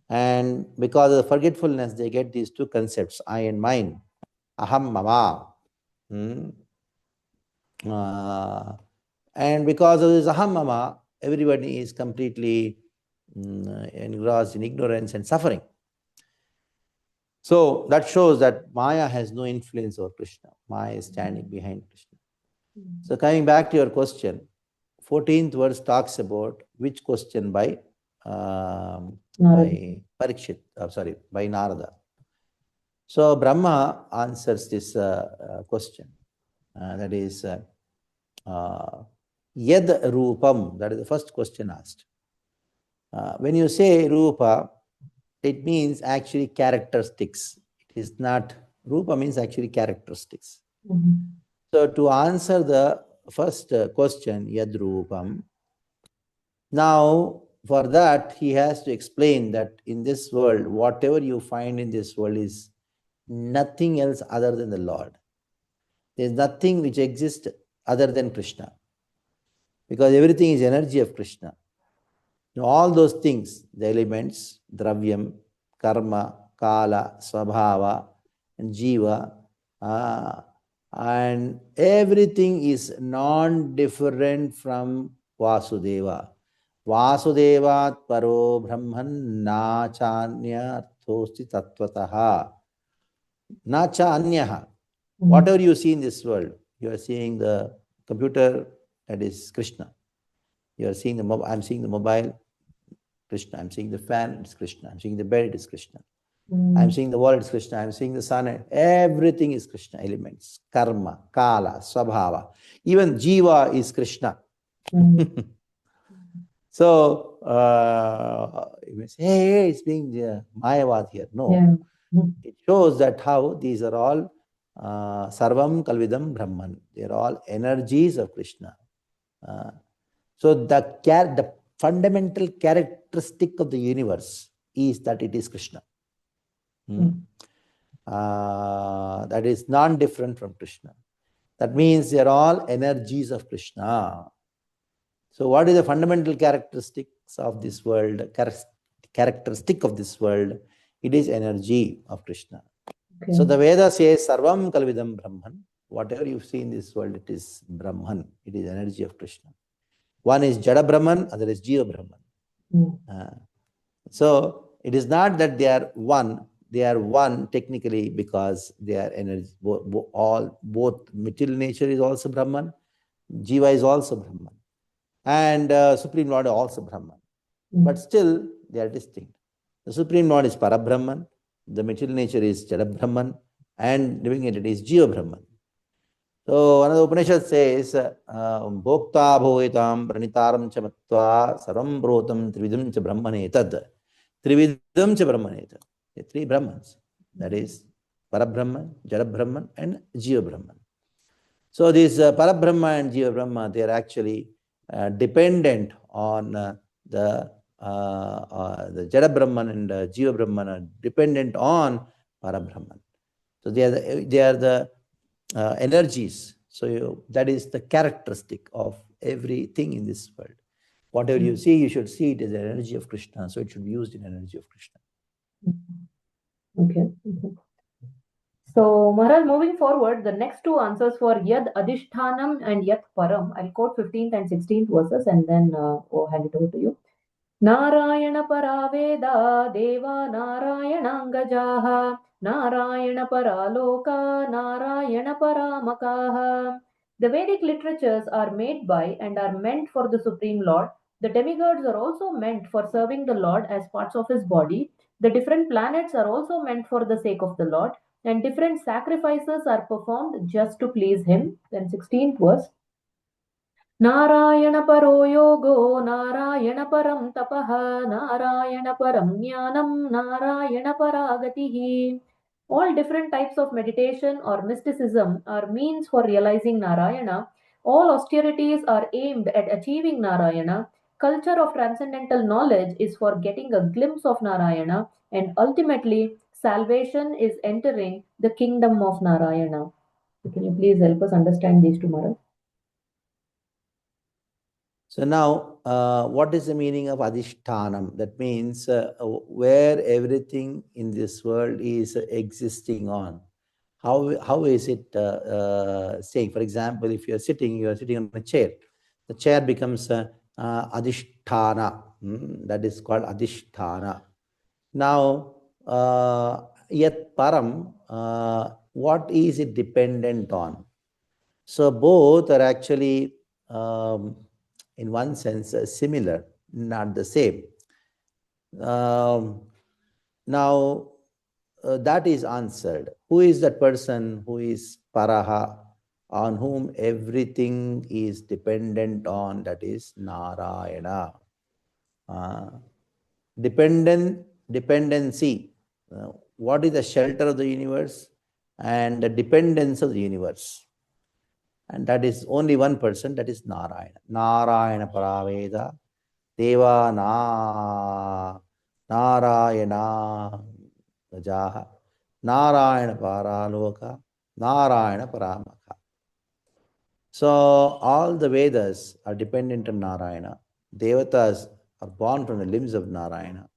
And because of the forgetfulness, they get these two concepts, I and mine, aham mama. And because of this aham mama, everybody is completely engrossed in ignorance and suffering. So that shows that Maya has no influence over Krishna. Maya is standing behind Krishna. So coming back to your question, 14th verse talks about which question by Parikshit, by Narada. So Brahma answers this question. That is Yad Rupam, that is the first question asked. When you say Rupa, it means actually characteristics. It is not, Rupa means actually characteristics. So to answer the first question, Yad Rupam, now for that he has to explain that in this world, whatever you find in this world is nothing else other than the Lord. There is nothing which exists other than Krishna. Because everything is energy of Krishna. Now, all those things, the elements, dravyam, karma, kala, svabhava, and jiva, and everything is non-different from Vasudeva. Vasudevat paro brahman na chanya arthosti tattvataha. Na cha anyaha. Whatever you see in this world, you are seeing the computer, that is Krishna. You are seeing the mobile, I'm seeing the mobile, Krishna. I'm seeing the fan, it's Krishna. I'm seeing the bed, it is Krishna. I'm seeing the world, it's Krishna. I'm seeing the sun, everything is Krishna elements. Karma, kala, swabhava. Even jiva is Krishna. So, you may say, hey, it's being Mayavad here. No. It shows that how these are all Sarvam Kalvidam Brahman. They are all energies of Krishna. So the fundamental characteristic of the universe is that it is Krishna. That is non-different from Krishna. That means they are all energies of Krishna. So what is the fundamental characteristics of this world? Characteristic of this world, it is energy of Krishna. Okay. So the Veda says Sarvam Kalvidam Brahman. Whatever you see in this world, it is Brahman. It is energy of Krishna. One is Jada Brahman, other is Jiva Brahman. So it is not that they are one. They are one technically because they are energy. Both material nature is also Brahman, Jiva is also Brahman, and Supreme Lord is also Brahman. But still they are distinct. The Supreme Lord is Parabrahman, the material nature is Jada Brahman, and living entity is Jiva Brahman. So another Upanishad says, Bhokta bhoetam pranitaram cha matva sarvam brotam trividam cha brahmanetad. Trividam cha brahmanetad. The three Brahmans. That is Parabrahman, Jadabrahman, and Jiva Brahman. So these Parabrahma and Jiva Brahma, they are actually dependent on the Jada Brahman and Jiva Brahman are dependent on Parabrahman. So they are the energies. So that is the characteristic of everything in this world. Whatever you see, you should see it as the energy of Krishna. So it should be used in energy of Krishna. Okay. So, Maharaj, moving forward, the next two answers for Yad Adhishthanam and Yat Param. I'll quote 15th and 16th verses and then I'll hand it over to you. Narayana Paraveda Deva Narayanangajaha Narayana Paraloka Narayana Paramakaha. The Vedic literatures are made by and are meant for the Supreme Lord. The demigods are also meant for serving the Lord as parts of his body. The different planets are also meant for the sake of the Lord, and different sacrifices are performed just to please him. Then 16th verse. Narayana paro yogo, Narayana param tapaha, Narayana param jnanam, Narayana paragatihi. All different types of meditation or mysticism are means for realizing Narayana. All austerities are aimed at achieving Narayana. Culture of transcendental knowledge is for getting a glimpse of Narayana, and ultimately, salvation is entering the kingdom of Narayana. So can you please help us understand these two, Maharaj? So now, what is the meaning of Adhishthanam? That means where everything in this world is existing on. How is it saying? For example, if you are sitting on a chair. The chair becomes Adhisthana. That is called Adhisthana. Now, Yat Param, what is it dependent on? So both are actually in one sense similar, not the same. Now that is answered. Who is that person who is Paraha, on whom everything is dependent on? That is Narayana. Dependency. What is the shelter of the universe and the dependence of the universe? And that is only one person, that is Narayana. Narayana Paraveda Deva Narayana Gajaha Narayana Paraloka Narayana Paramaka. So all the Vedas are dependent on Narayana. Devatas are born from the limbs of Narayana.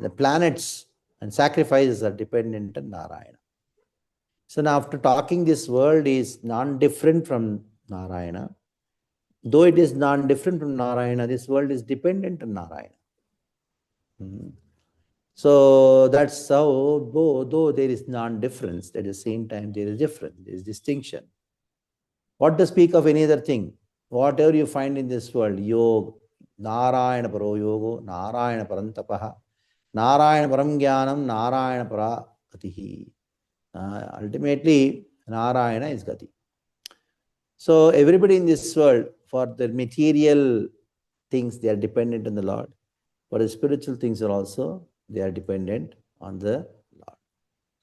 The planets and sacrifices are dependent on Narayana. So now after talking, this world is non-different from Narayana. Though it is non-different from Narayana, this world is dependent on Narayana. So that's how, though there is non-difference, at the same time there is difference, there is distinction. What to speak of any other thing? Whatever you find in this world, yoga, Narayana paro yogo, Narayana parantapaha, Narayana param jnanam, Narayana para gatihi. Ultimately, Narayana is Gati. So everybody in this world, for the material things, they are dependent on the Lord. For the spiritual things also, they are dependent on the Lord.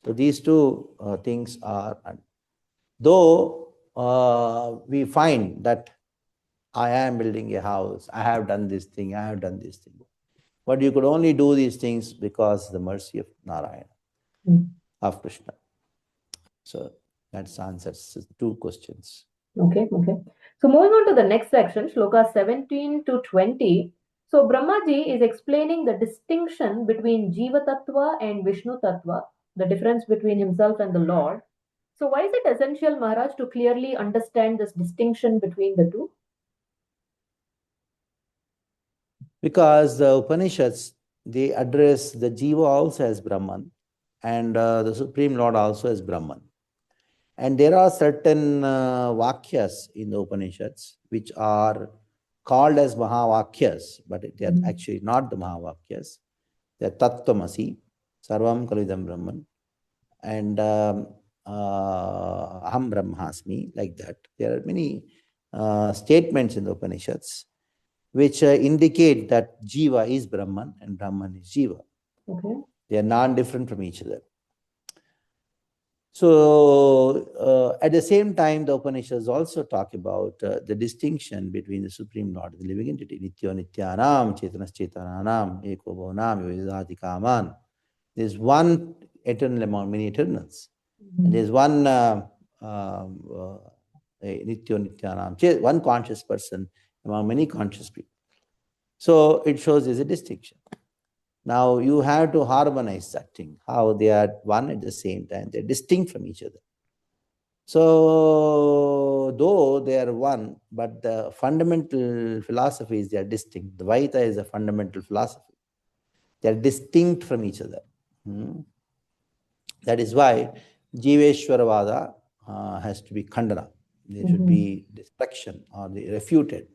So these two things are, though we find that I am building a house, I have done this thing, I have done this thing. But you could only do these things because of the mercy of Narayana, of Krishna. So that answers two questions. Okay. So moving on to the next section, Shloka 17 to 20. So Brahmaji is explaining the distinction between Jiva Tattva and Vishnu Tattva, the difference between himself and the Lord. So why is it essential, Maharaj, to clearly understand this distinction between the two? Because the Upanishads, they address the Jiva also as Brahman and the Supreme Lord also as Brahman. And there are certain Vakyas in the Upanishads which are called as Mahavakyas, but they are actually not the Mahavakyas. They are Tattvamasi, Sarvam Kalidam Brahman, and Aham Brahmasmi, like that. There are many statements in the Upanishads which indicate that Jiva is Brahman and Brahman is Jiva. Okay. They are non-different from each other. So, at the same time, the Upanishads also talk about the distinction between the Supreme Lord, the living entity, Nityo Nityanam, Chetanas Chetananam, Eko Bhavanam, Yovidhati Kaman. There's one eternal among many eternals. And there's one Nityo Nityanam, one conscious person among many conscious people. So it shows there's a distinction. Now you have to harmonize that thing, how they are one at the same time, they're distinct from each other. So though they are one, but the fundamental philosophies, they are distinct. Dvaita is a fundamental philosophy. They are distinct from each other. That is why Jiveshwaravada has to be khandana. There should be destruction or refuted.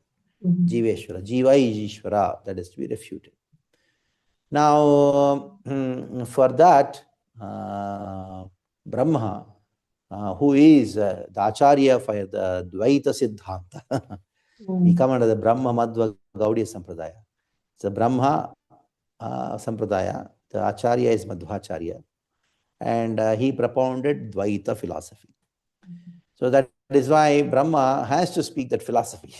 Jiveshwara, Jiva is Ishvara, that is to be refuted. Now, for that, Brahma, who is the Acharya for the Dvaita Siddhanta, he comes under the Brahma Madhva Gaudiya Sampradaya. So Brahma Sampradaya, the Acharya is Madhvacharya, and he propounded Dvaita philosophy. So that is why Brahma has to speak that philosophy,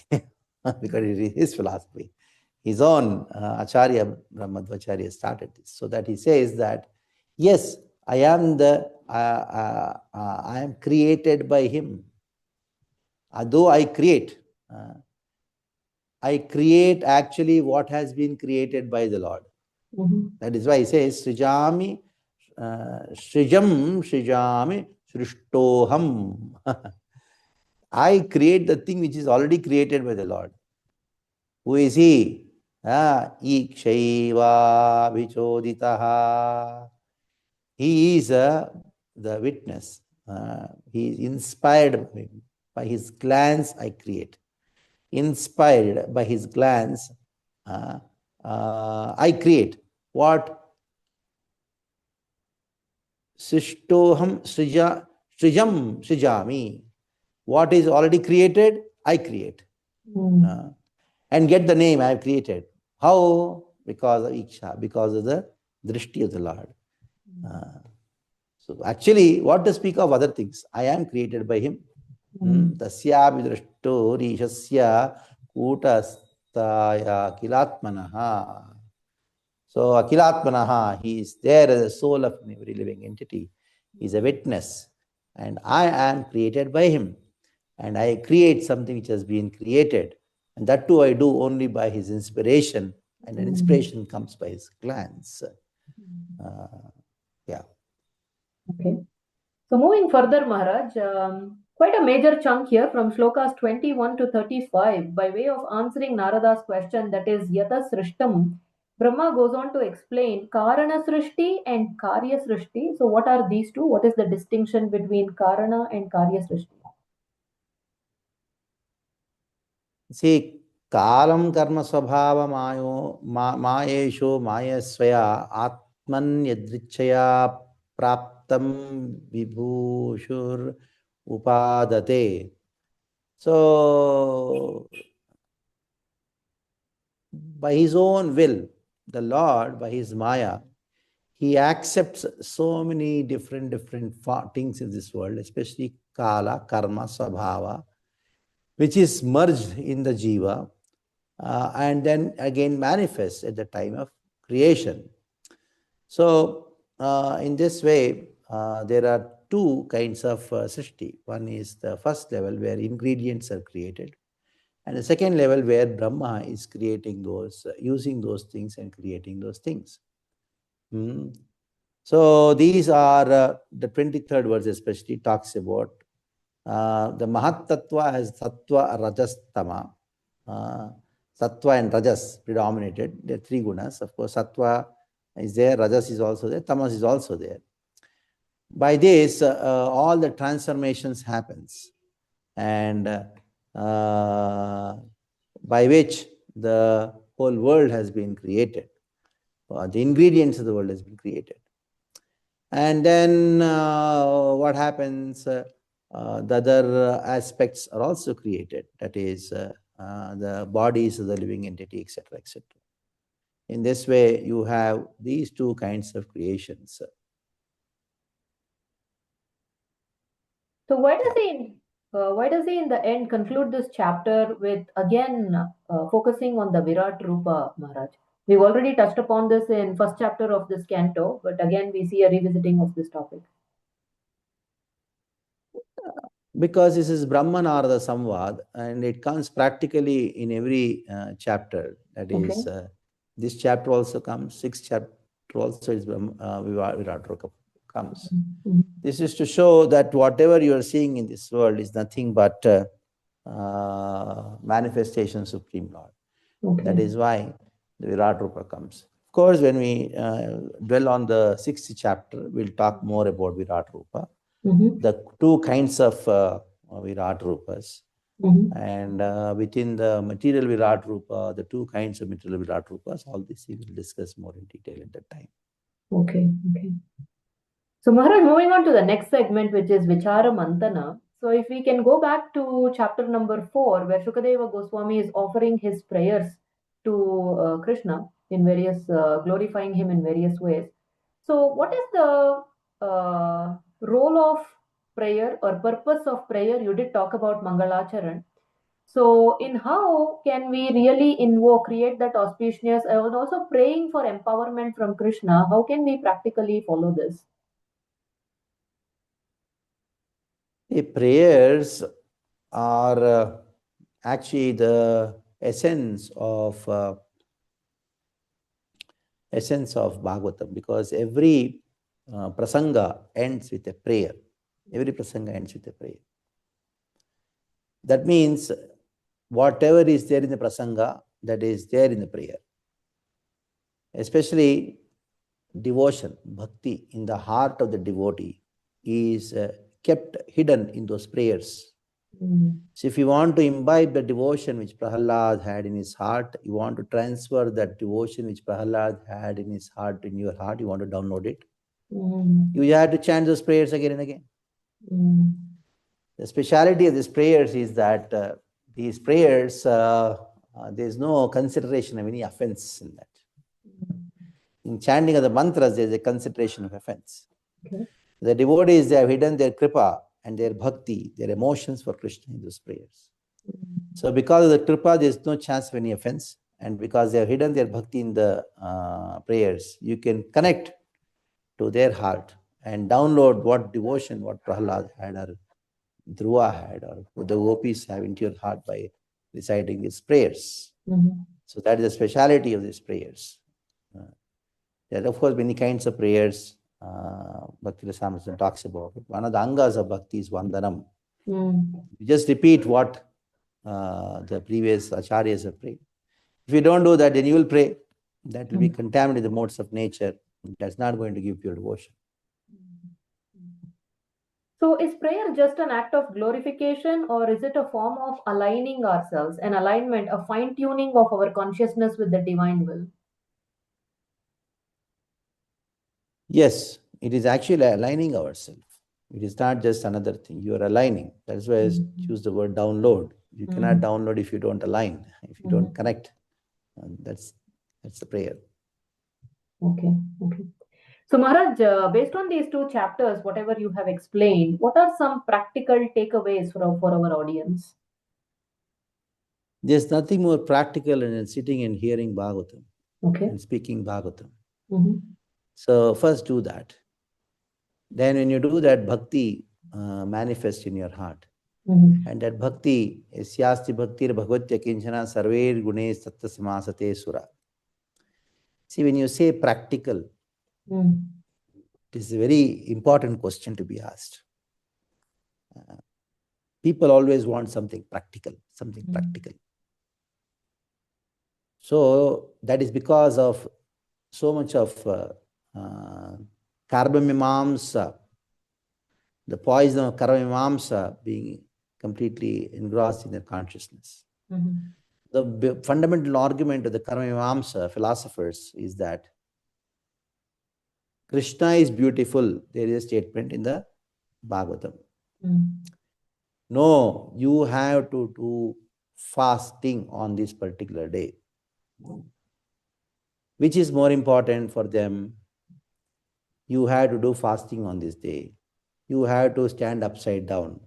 because it is his philosophy. His own Acharya, Brahmadvacharya, started this. So that he says that, yes, I am created by him. Though I create actually what has been created by the Lord. That is why he says, Srijami, Srijami, Srishtoham. I create the thing which is already created by the Lord. Who is he? Ikshaiva Vichoditaha. He is the witness. He is inspired by his glance, I create. Inspired by his glance, I create. What? Sishtoham Srijam Srijami. What is already created, I create. And get the name I have created. How? Because of Iksha, because of the Drishti of the Lord. So actually, what to speak of other things? I am created by him. Tasya vidrishto rishasya kutastaya kilatmanaha. So akilatmanaha, he is there as the soul of every living entity. He is a witness. And I am created by him. And I create something which has been created. And that too I do only by his inspiration. And an inspiration comes by his glance. Yeah. Okay. So moving further, Maharaj, quite a major chunk here from shlokas 21 to 35, by way of answering Narada's question, that is Yata Srishtam, Brahma goes on to explain Karana Srishti and Karya Srishti. So what are these two? What is the distinction between Karana and Karya Srishti? See, kalam karma svabhava mayo mayesho mayasvaya atman yadrichaya praptam vibhushur upadate. So, by his own will, the Lord, by his maya, he accepts so many different things in this world, especially kala, karma, svabhava, which is merged in the jiva, and then again manifests at the time of creation. So, in this way, there are two kinds of srishti. One is the first level where ingredients are created, and the second level where Brahma is creating those, using those things and creating those things. So these are the 23rd verse especially talks about the Mahat Tattva has Sattva, Rajas, Tama. Sattva and Rajas predominated. There are three gunas. Of course, Sattva is there, Rajas is also there, Tamas is also there. By this, all the transformations happens, and by which the whole world has been created. The ingredients of the world has been created. And then what happens? The other aspects are also created. That is, the bodies of the living entity, etc., etc. In this way, you have these two kinds of creations. So why does he in the end conclude this chapter with again focusing on the Virat Rupa, Maharaj? We've already touched upon this in first chapter of this canto, but again we see a revisiting of this topic. Because this is Brahman or the Samvad, and it comes practically in every chapter. That is, this chapter also comes, sixth chapter also is Virat Rupa comes. Mhm. This is to show that whatever you are seeing in this world is nothing but manifestation of Supreme Lord. Okay. That is why the Virat Rupa comes. Of course, when we dwell on the sixth chapter, we'll talk more about Virat Rupa. Mhm. The two kinds of Virat Rupas. Mhm. And within the material Virat Rupa, the two kinds of material Virat Rupas, all this we will discuss more in detail at that time. Okay. So Maharaj, moving on to the next segment, which is Vichara Mantana. So if we can go back to chapter number 4, where Sukadeva Goswami is offering his prayers to Krishna in various, glorifying him in various ways. So what is the role of prayer or purpose of prayer? You did talk about Mangalacharan. So in how can we really create that auspiciousness, and also praying for empowerment from Krishna, how can we practically follow this? The prayers are actually the essence of Bhagavatam, because every prasanga ends with a prayer. Every prasanga ends with a prayer. That means whatever is there in the prasanga, that is there in the prayer. Especially devotion, bhakti in the heart of the devotee is kept hidden in those prayers. So if you want to imbibe the devotion which Prahalad had in his heart, you want to transfer that devotion which Prahalad had in his heart, in your heart, you want to download it, you have to chant those prayers again and again. The speciality of these prayers is that these prayers, there's no consideration of any offense in that. In chanting of the mantras, there's a consideration of offense. Okay. The devotees, they have hidden their kripa and their bhakti, their emotions for Krishna in those prayers. So because of the kripa, there's no chance of any offense. And because they have hidden their bhakti in the prayers, you can connect to their heart and download what devotion, what Prahlad had, or Dhruva had, or the gopis have into your heart by reciting these prayers. So that is the speciality of these prayers. There are, of course, many kinds of prayers. Bhakti Rasamrita talks about it. One of the angas of bhakti is Vandanam. You just repeat what the previous acharyas have prayed. If you don't do that, then you will pray. That will be contaminated the modes of nature. That's not going to give pure devotion. So is prayer just an act of glorification, or is it a form of aligning ourselves, an alignment, a fine-tuning of our consciousness with the divine will? Yes, it is actually aligning ourselves. It is not just another thing. You are aligning. That's why I choose the word download. You cannot download if you don't align, if you don't connect. And that's the prayer. Okay. So Maharaj, based on these two chapters, whatever you have explained, what are some practical takeaways for our audience? There's nothing more practical than sitting and hearing Bhagavatam and speaking Bhagavatam. So first do that. Then when you do that, bhakti manifests in your heart. And that bhakti, yasyasti bhaktir bhagavatya kinchana sarver gune satta samasate sura. See, when you say practical, it is a very important question to be asked. People always want something practical, So that is because of so much of karmamimamsa, the poison of karmamimamsa being completely engrossed in their consciousness. The fundamental argument of the karmamimamsa philosophers is that Krishna is beautiful. There is a statement in the Bhagavatam. No, you have to do fasting on this particular day. Which is more important for them? You have to do fasting on this day. you have to stand upside down.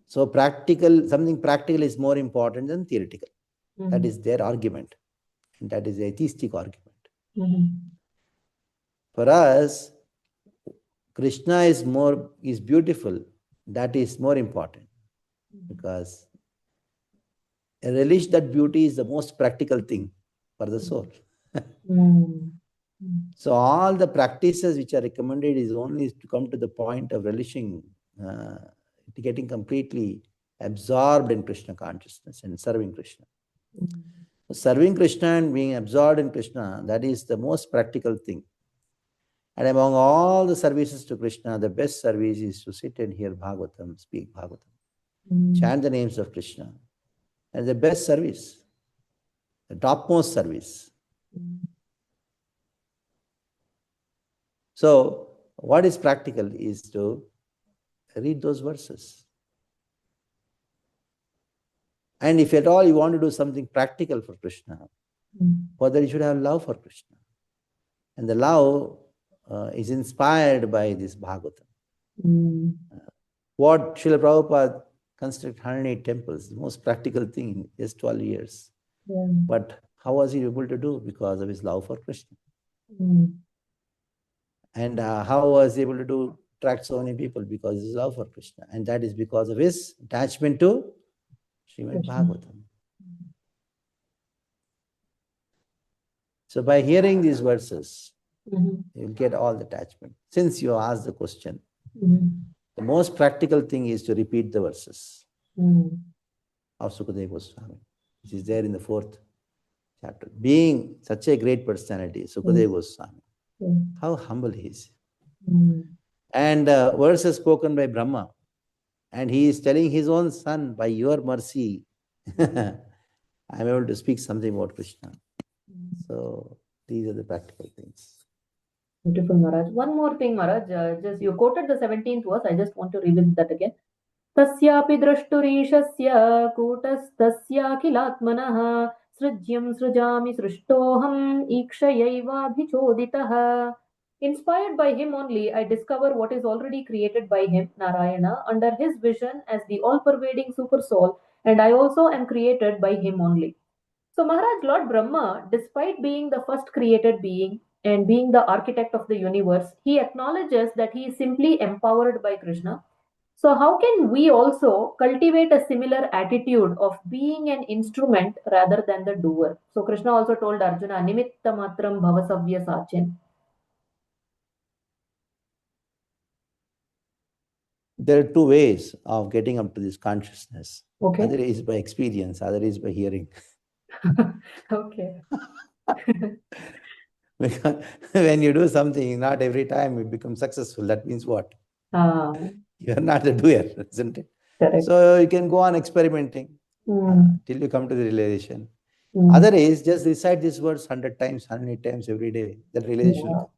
So something practical is more important than theoretical. That is their argument. And that is the atheistic argument. For us, Krishna is beautiful. That is more important. Because a relish that beauty is the most practical thing for the soul. So all the practices which are recommended is only to come to the point of relishing, getting completely absorbed in Krishna consciousness and serving Krishna. Serving Krishna and being absorbed in Krishna, that is the most practical thing. And among all the services to Krishna, the best service is to sit and hear Bhagavatam, speak Bhagavatam, chant the names of Krishna. And the best service, the topmost service. So, what is practical is to read those verses. And if at all you want to do something practical for Krishna, for that you should have love for Krishna. And the love is inspired by this Bhagavatam. What Srila Prabhupada constructed 108 temples, the most practical thing in just 12 years. But how was he able to do? Because of his love for Krishna. And how was he able to attract so many people? Because of his love for Krishna. And that is because of his attachment to Srimad Bhagavatam. So by hearing these verses, you'll get all the attachment. Since you asked the question, the most practical thing is to repeat the verses of Sukadeva Goswami, which is there in the 4th chapter. Being such a great personality, Sukadeva Goswami, how humble he is. And verses spoken by Brahma, and he is telling his own son, by your mercy, I am able to speak something about Krishna. So these are the practical things. Beautiful, Maharaj. One more thing, Maharaj. Just you quoted the 17th verse. I just want to revisit that again. Tasyapi drashturishasya kutastasya kilatmanah srijyam srijami srishtoham ikshayaiva bhichoditah. Inspired by him only, I discover what is already created by him, Narayana, under his vision as the all-pervading super soul, and I also am created by him only. So Maharaj, Lord Brahma, despite being the first created being and being the architect of the universe, he acknowledges that he is simply empowered by Krishna. So how can we also cultivate a similar attitude of being an instrument rather than the doer? So Krishna also told Arjuna, Nimitta matram bhavasavya sachin. There are two ways of getting up to this consciousness. Okay. Other is by experience, other is by hearing. Okay. Because when you do something, not every time you become successful. That means what? You are not the doer, isn't it? Correct. So you can go on experimenting till you come to the realization. Other is just recite these words 100 times, 100 times every day. That realization will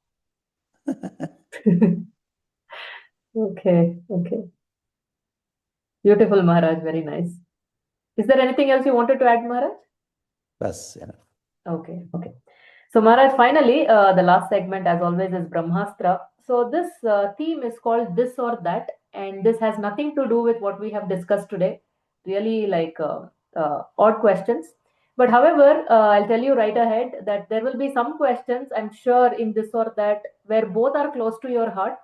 come. Okay. Beautiful, Maharaj. Very nice. Is there anything else you wanted to add, Maharaj? Bas, enough. Okay. So Maharaj, finally, the last segment as always is Brahmastra. So this theme is called This or That, and this has nothing to do with what we have discussed today. Really like odd questions. But however, I'll tell you right ahead that there will be some questions, I'm sure, in This or That where both are close to your heart.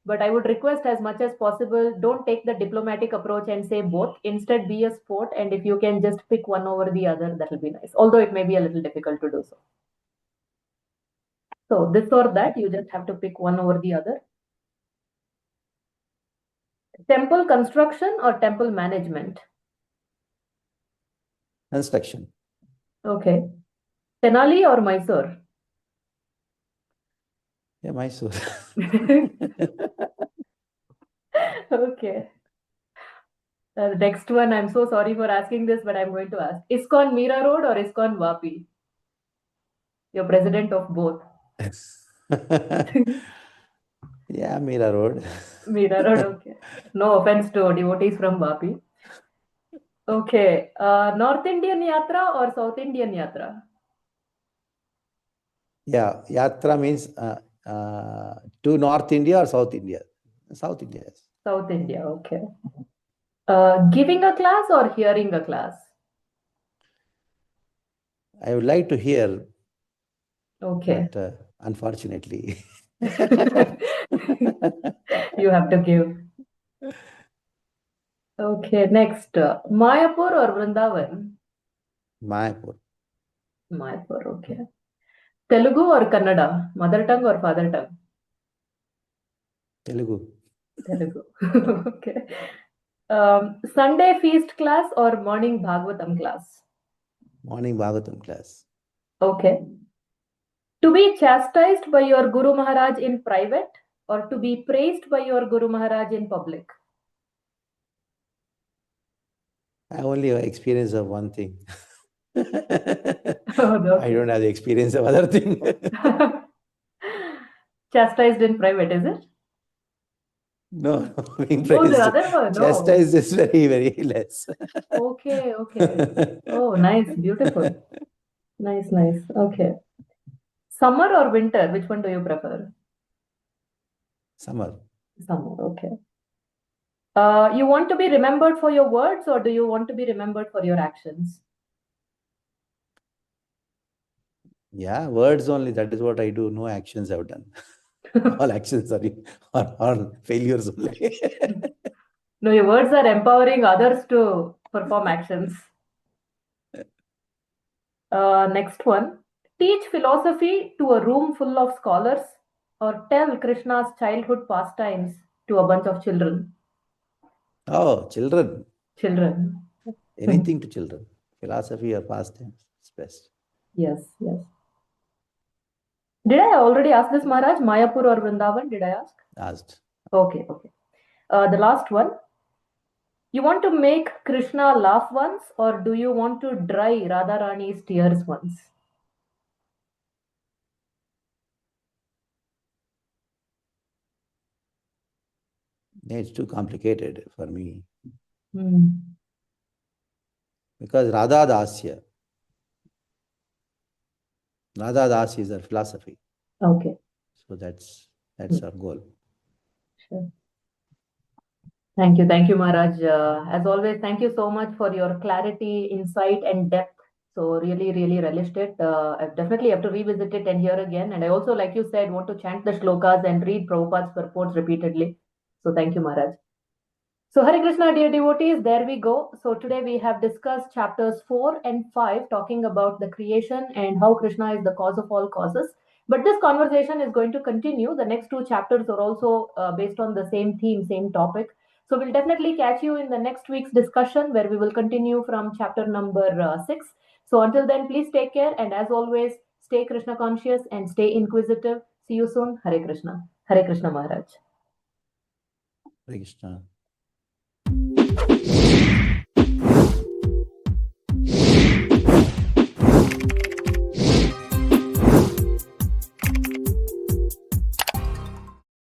But I would request as much as possible, don't take the diplomatic approach and say both. Instead, be a sport. And if you can just pick one over the other, that will be nice. Although it may be a little difficult to do so. So this or that, you just have to pick one over the other. Temple construction or temple management? Construction. Okay. Tenali or Mysore? Yeah, Mysore. Okay. The next one, I'm so sorry for asking this, but I'm going to ask. ISKCON Meera Road or ISKCON Vapi? You're president of both. Yeah, Meera Road. Meera Road, okay. No offense to devotees from Vapi. Okay. North Indian Yatra or South Indian Yatra? Yeah, Yatra means to North India or South India. South India. Yes. South India, okay. Giving a class or hearing a class? I would like to hear, Okay. but unfortunately. You have to give. Okay, next. Mayapur or Vrindavan? Mayapur. Mayapur, okay. Telugu or Kannada? Mother tongue or father tongue? Telugu. Telugu. Okay. Sunday feast class or morning Bhagavatam class? Morning Bhagavatam class. Okay. To be chastised by your Guru Maharaj in private or to be praised by your Guru Maharaj in public? I only have experience of one thing. Oh, I don't have the experience of other thing. Chastised in private, is it? No, being Oh, praised. the other one. No. Chastised is very, very less. Okay, okay. Oh, nice, beautiful. Nice, nice. Okay. Summer or winter? Which one do you prefer? Summer. Summer, okay. You want to be remembered for your words or do you want to be remembered for your actions? Yeah, words only. That is what I do. No actions I've done. All actions are failures only. No, your words are empowering others to perform actions. Next one. Teach philosophy to a room full of scholars or tell Krishna's childhood pastimes to a bunch of children. Oh, children. Children. Anything to children. Philosophy or pastimes. It's best. Yes, yes. Did I already ask this, Maharaj? Mayapur or Vrindavan? Did I ask? Asked. Okay, okay. The last one. You want to make Krishna laugh once or do you want to dry Radharani's tears once? Yeah, it's too complicated for me. Hmm. Because Radha Dasya is our philosophy. Okay. So that's our goal. Sure. Thank you, Maharaj. As always, thank you so much for your clarity, insight, and depth. So really, really relished it. I definitely have to revisit it and hear again. And I also, like you said, want to chant the shlokas and read Prabhupada's purports repeatedly. So thank you, Maharaj. So Hare Krishna, dear devotees, there we go. So today we have discussed chapters 4 and 5, talking about the creation and how Krishna is the cause of all causes. But this conversation is going to continue. The next two chapters are also based on the same theme, same topic. So we'll definitely catch you in the next week's discussion where we will continue from chapter number 6. So until then, please take care. And as always, stay Krishna conscious and stay inquisitive. See you soon. Hare Krishna. Hare Krishna Maharaj. Hare Krishna.